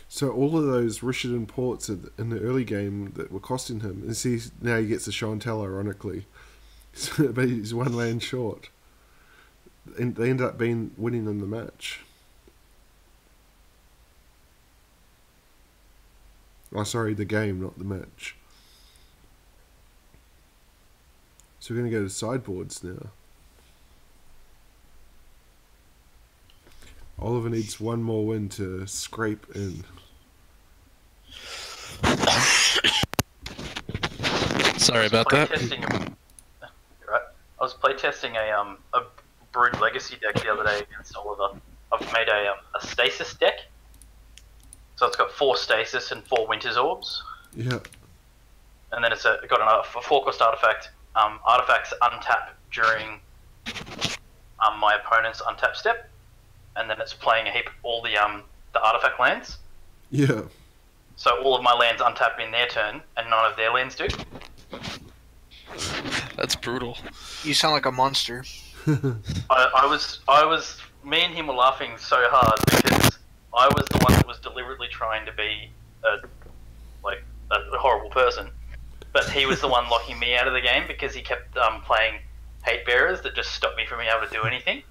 Speaker 1: So all of those Rishadan ports in the early game that were costing him, and see now he gets a show and tell, ironically, but he's 1 land short. And they end up winning in the match. Oh, sorry, the game, not the match. So we're going to go to sideboards now. Oliver needs one more win to scrape in.
Speaker 4: Sorry about that.
Speaker 2: Right. I was playtesting a Brood Legacy deck the other day against Oliver. I've made a Stasis deck. So it's got 4 Stasis and 4 Winter's Orbs.
Speaker 1: Yeah.
Speaker 2: And then it's got a 4-cost artifact. Artifacts untap during my opponent's untap step. And then it's playing a heap all the artifact lands.
Speaker 1: Yeah.
Speaker 2: So all of my lands untap in their turn, and none of their lands do.
Speaker 4: That's brutal.
Speaker 3: You sound like a monster.
Speaker 2: I was. Me and him were laughing so hard because I was the one that was deliberately trying to be a horrible person, but he was the one locking me out of the game because he kept playing hate bearers that just stopped me from being able to do anything.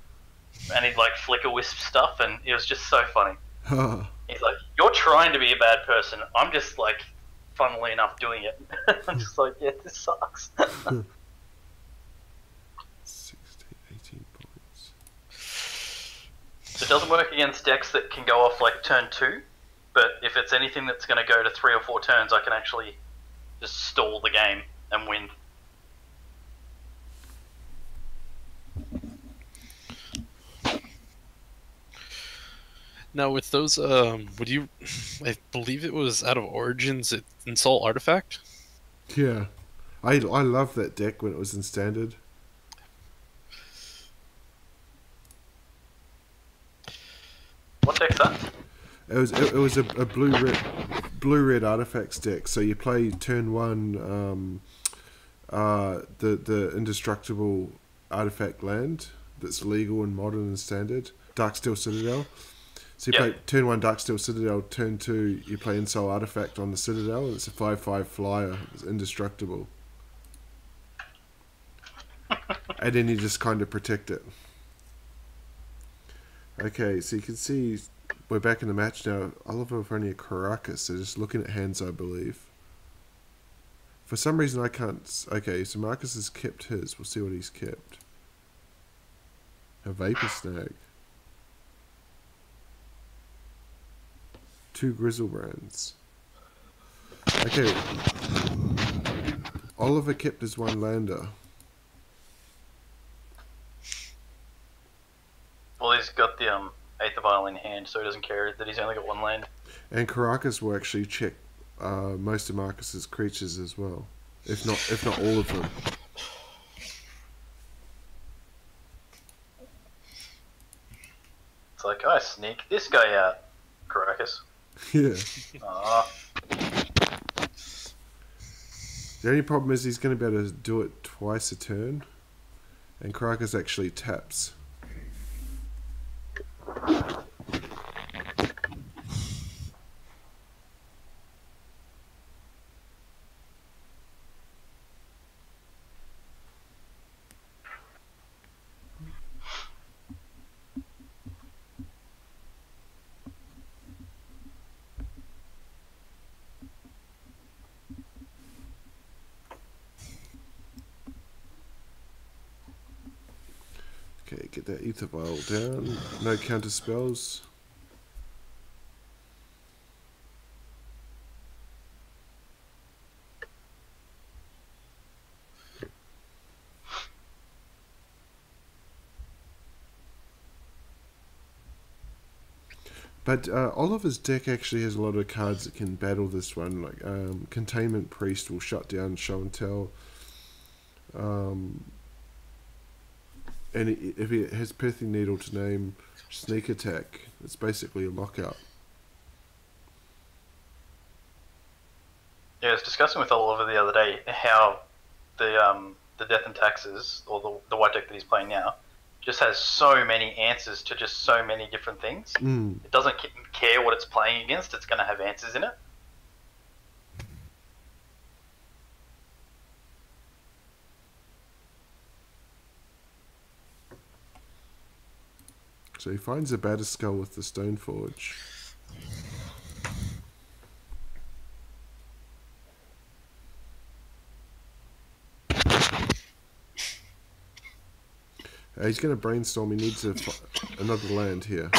Speaker 2: And he'd like flicker wisp stuff, and it was just so funny. He's like, "You're trying to be a bad person. I'm just like, funnily enough, doing it." I'm just like, "Yeah, this sucks."
Speaker 1: 16, 18 points.
Speaker 2: It doesn't work against decks that can go off like turn 2, but if it's anything that's going to go to 3 or 4 turns, I can actually just stall the game and win.
Speaker 4: Now with those, would you? I believe it was out of Origins. Insult Artifact.
Speaker 1: Yeah. I love that deck when it was in Standard.
Speaker 2: What deck's that?
Speaker 1: It was a blue red artifacts deck. So you play turn 1 the indestructible artifact land that's legal in Modern and Standard, Darksteel Citadel. So you play turn 1 Darksteel Citadel, turn 2 you play Insult Artifact on the Citadel, and it's a 5/5 flyer. It's indestructible. And then you just kind of protect it. Okay, so you can see we're back in the match now. Oliver with only a Caracas, so just looking at hands, I believe. For some reason I can't... Okay, so Marcus has kept his. We'll see what he's kept. A Vapor Snag. 2 Grizzlebrands. Okay. Oliver kept his 1 lander.
Speaker 2: Well, he's got the Eighth of Isle in hand, so he doesn't care that he's only got 1 land.
Speaker 1: And Caracas will actually check most of Marcus's creatures as well, if not all of them.
Speaker 2: It's like, I sneak this guy out, Caracas.
Speaker 1: Yeah.
Speaker 2: Aww.
Speaker 1: The only problem is he's going to be able to do it twice a turn, and Caracas actually taps. Okay, get that Ether Vial down. No counter spells. But Oliver's deck actually has a lot of cards that can battle this one, like Containment Priest will shut down Show and Tell. And if he has Pithing Needle to name Sneak Attack, it's basically a lockout.
Speaker 2: Yeah, I was discussing with Oliver the other day how the Death and Taxes, or the white deck that he's playing now, just has so many answers to just so many different things. It doesn't care what it's playing against, it's going to have answers in it.
Speaker 1: So he finds a Batterskull with the Stoneforge. He's going to brainstorm. He needs another land here.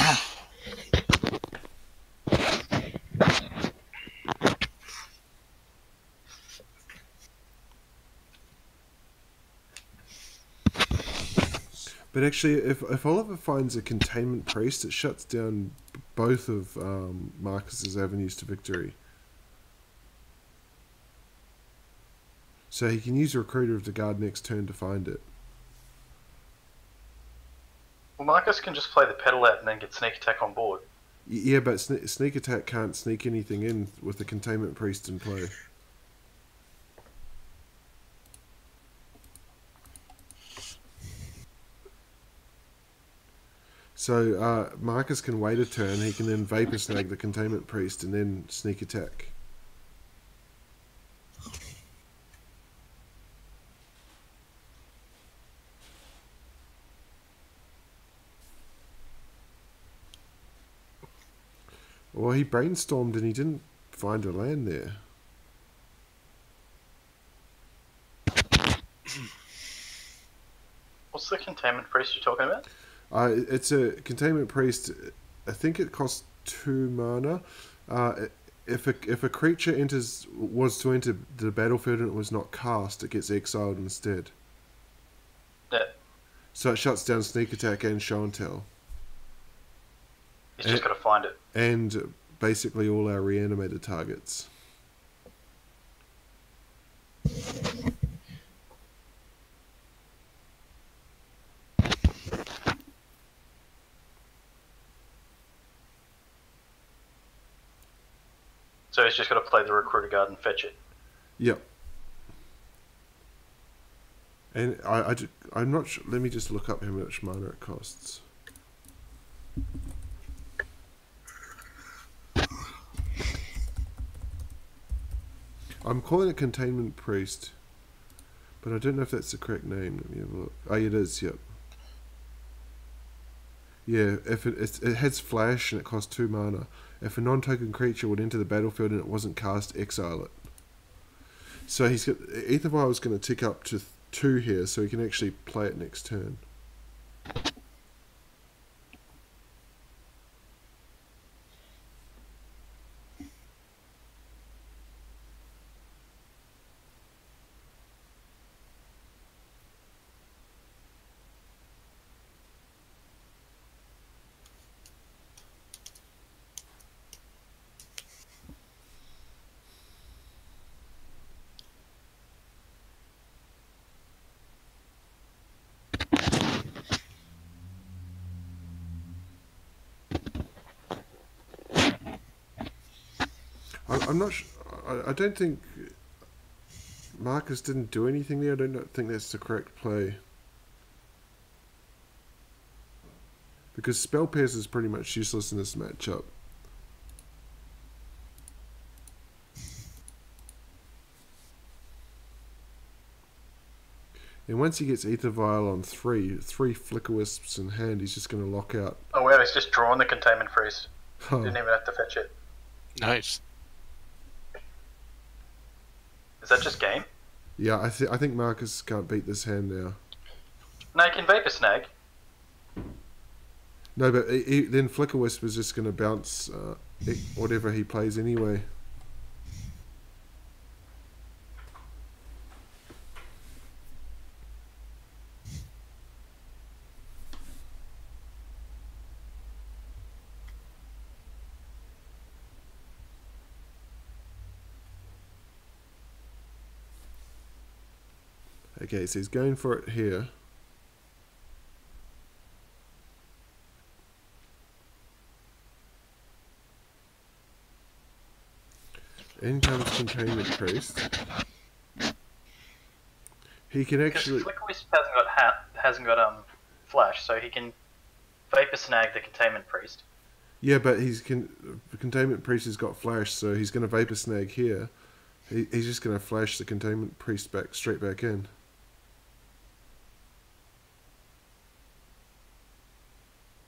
Speaker 1: But actually, if Oliver finds a containment priest, it shuts down both of Marcus's avenues to victory. So he can use Recruiter of the Guard next turn to find it.
Speaker 2: Well, Marcus can just play the pedal out and then get sneak attack on board.
Speaker 1: Yeah, but sneak attack can't sneak anything in with the containment priest in play. So Marcus can wait a turn. He can then vapor snag the containment priest and then sneak attack. Well, he brainstormed and he didn't find a land there.
Speaker 2: What's the containment priest you're talking about?
Speaker 1: It's a containment priest. I think it costs 2 mana. If a creature was to enter the battlefield and it was not cast, it gets exiled instead.
Speaker 2: Yeah.
Speaker 1: So it shuts down sneak attack and show and tell.
Speaker 2: He's just got to find it.
Speaker 1: And basically all our reanimated targets.
Speaker 2: So he's just got to play the Recruiter Guard and fetch it.
Speaker 1: Yep. And I'm not sure. Let me just look up how much mana it costs. I'm calling it Containment Priest, but I don't know if that's the correct name. Let me have a look. Oh, it is. Yep. Yeah, if it has flash and it costs 2 mana. If a non-token creature would enter the battlefield and it wasn't cast, exile it. So he's got Aether Vial is going to tick up to 2 here, so he can actually play it next turn. I'm not sure. I don't think Marcus didn't do anything there. I don't think that's the correct play. Because Spell Pierce is pretty much useless in this matchup. And once he gets Aether Vial on 3 Flicker Wisps in hand, he's just going to lock out.
Speaker 2: Oh wow, he's just drawn the Containment Priest.
Speaker 1: Oh.
Speaker 2: Didn't even have to fetch it.
Speaker 4: Nice.
Speaker 2: Is that just game?
Speaker 1: Yeah, I think Marcus can't beat this hand now.
Speaker 2: No, he can Vapor Snag.
Speaker 1: No, but then Flicker Wisp is just going to bounce whatever he plays anyway. Okay, so he's going for it here. In comes Containment Priest. He can actually.
Speaker 2: Because Flicker Wisp hasn't got flash, so he can Vapor Snag the Containment Priest.
Speaker 1: Yeah, but the Containment Priest has got flash, so he's going to Vapor Snag here. He's just going to flash the Containment Priest straight back in.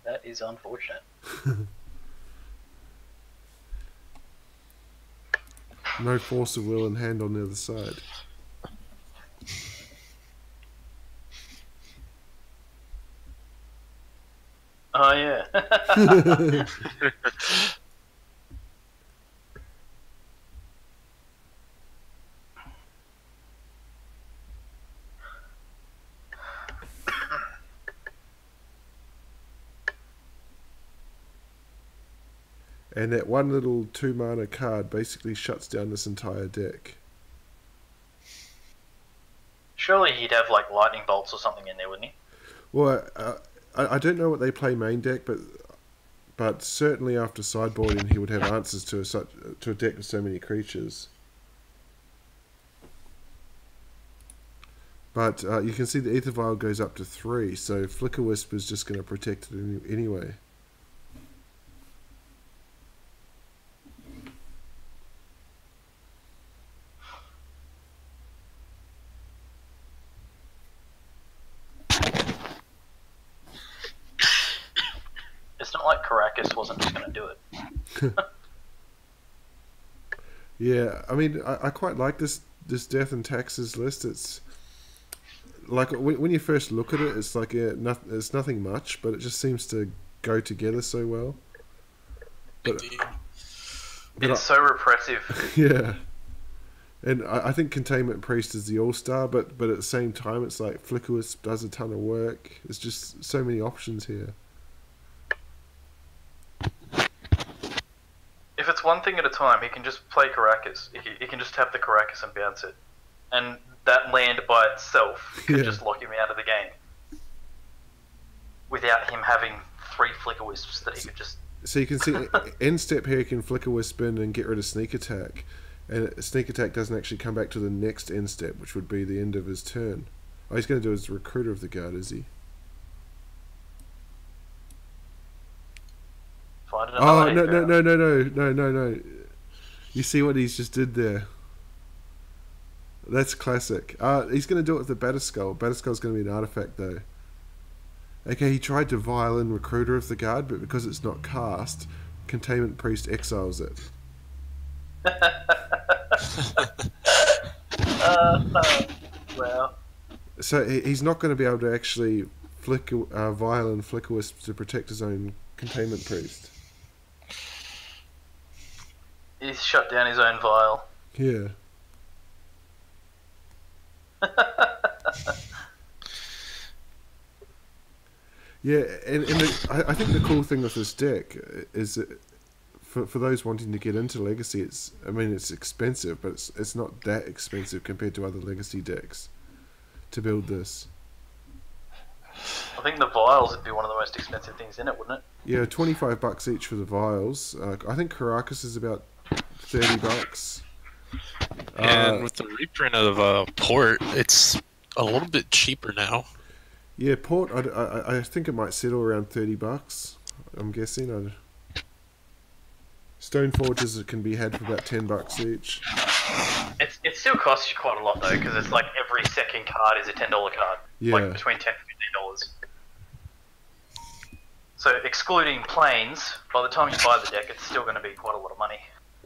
Speaker 2: That is unfortunate.
Speaker 1: No Force of Will in hand on the other side.
Speaker 2: Oh yeah.
Speaker 1: And that one little 2-mana card basically shuts down this entire deck.
Speaker 2: Surely he'd have like lightning bolts or something in there, wouldn't he?
Speaker 1: Well, I don't know what they play main deck, but certainly after sideboarding, he would have answers to a deck with so many creatures. But you can see the Ether Vial goes up to 3, so Flicker Wisp is just going to protect it anyway.
Speaker 2: It's not like Caracas wasn't just going to do it.
Speaker 1: Yeah, I mean, I quite like this Death and Taxes list. It's like when you first look at it, it's like it's nothing much, but it just seems to go together so well.
Speaker 4: Indeed.
Speaker 2: It's so repressive.
Speaker 1: Yeah, and I think Containment Priest is the all-star, but at the same time, it's like Flicker Wisp does a ton of work. There's just so many options here.
Speaker 2: If it's one thing at a time, he can just play Caracas. He can just have the Caracas and bounce it. And that land by itself could just lock him out of the game. Without him having 3 Flicker Wisps that he could just...
Speaker 1: So you can see, end step here, he can Flicker Wisp in and get rid of Sneak Attack. And Sneak Attack doesn't actually come back to the next end step, which would be the end of his turn. Oh, he's going to do his Recruiter of the Guard, is he?
Speaker 2: Find
Speaker 1: Oh,
Speaker 2: another
Speaker 1: no. You see what he's just did there? That's classic. He's going to do it with the Batterskull. Batterskull's going to be an artifact, though. Okay, he tried to violin Recruiter of the Guard, but because it's not cast, Containment Priest exiles it.
Speaker 2: Wow.
Speaker 1: So he's not going to be able to actually violin Flicker Wisp to protect his own Containment Priest.
Speaker 2: He's shut down his own vial.
Speaker 1: Yeah. Yeah, and I think the cool thing with this deck is that for those wanting to get into Legacy, it's expensive, but it's not that expensive compared to other Legacy decks to build this.
Speaker 2: I think the vials would be one of the most expensive things in it, wouldn't it?
Speaker 1: Yeah, $25 each for the vials. I think Caracas is about $30.
Speaker 4: And with the reprint of Port, it's a little bit cheaper now.
Speaker 1: Yeah, Port. I think it might settle around $30. I'm guessing. Stoneforges can be had for about $10 each.
Speaker 2: It still costs you quite a lot though, because it's like every second card is a $10 card.
Speaker 1: Yeah.
Speaker 2: Like between $10 and $15. So excluding planes, by the time you buy the deck, it's still going to be quite a lot of money.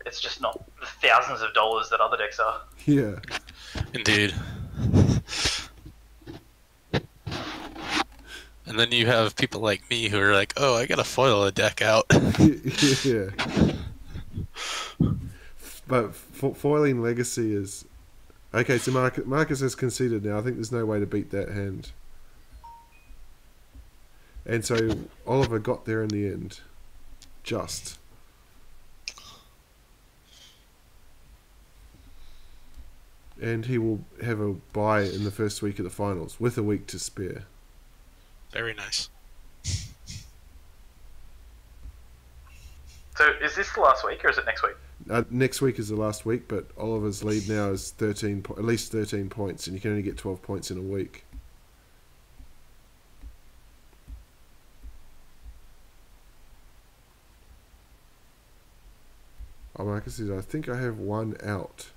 Speaker 2: It's just not the thousands of dollars that other decks are.
Speaker 1: Yeah.
Speaker 4: Indeed. And then you have people like me who are like, oh, I gotta foil a deck out.
Speaker 1: Yeah. But foiling Legacy is... Okay, so Marcus has conceded now. I think there's no way to beat that hand. And so Oliver got there in the end. Just. And he will have a bye in the first week of the finals, with a week to spare.
Speaker 4: Very nice.
Speaker 2: So is this the last week, or is it next week?
Speaker 1: Next week is the last week, but Oliver's lead now is at least 13 points, and you can only get 12 points in a week. Oh, Marcus says, I think I have one out.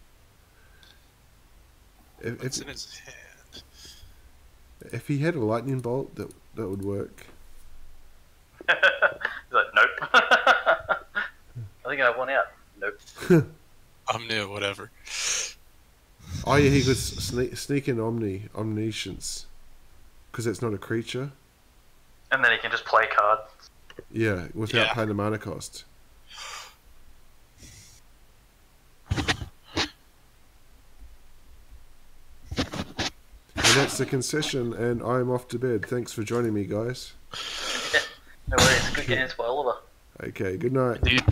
Speaker 4: What's in his hand?
Speaker 1: If he had a lightning bolt, that would work.
Speaker 2: He's like, nope. I think I have one out. Nope.
Speaker 4: Omnia, whatever.
Speaker 1: Oh yeah, he could sneak in Omniscience, because that's not a creature.
Speaker 2: And then he can just play cards.
Speaker 1: Yeah, without paying the mana cost. And that's the concession, and I'm off to bed. Thanks for joining me, guys.
Speaker 2: Yeah, no worries. Good games for Oliver.
Speaker 1: Okay, good night.
Speaker 4: Dude.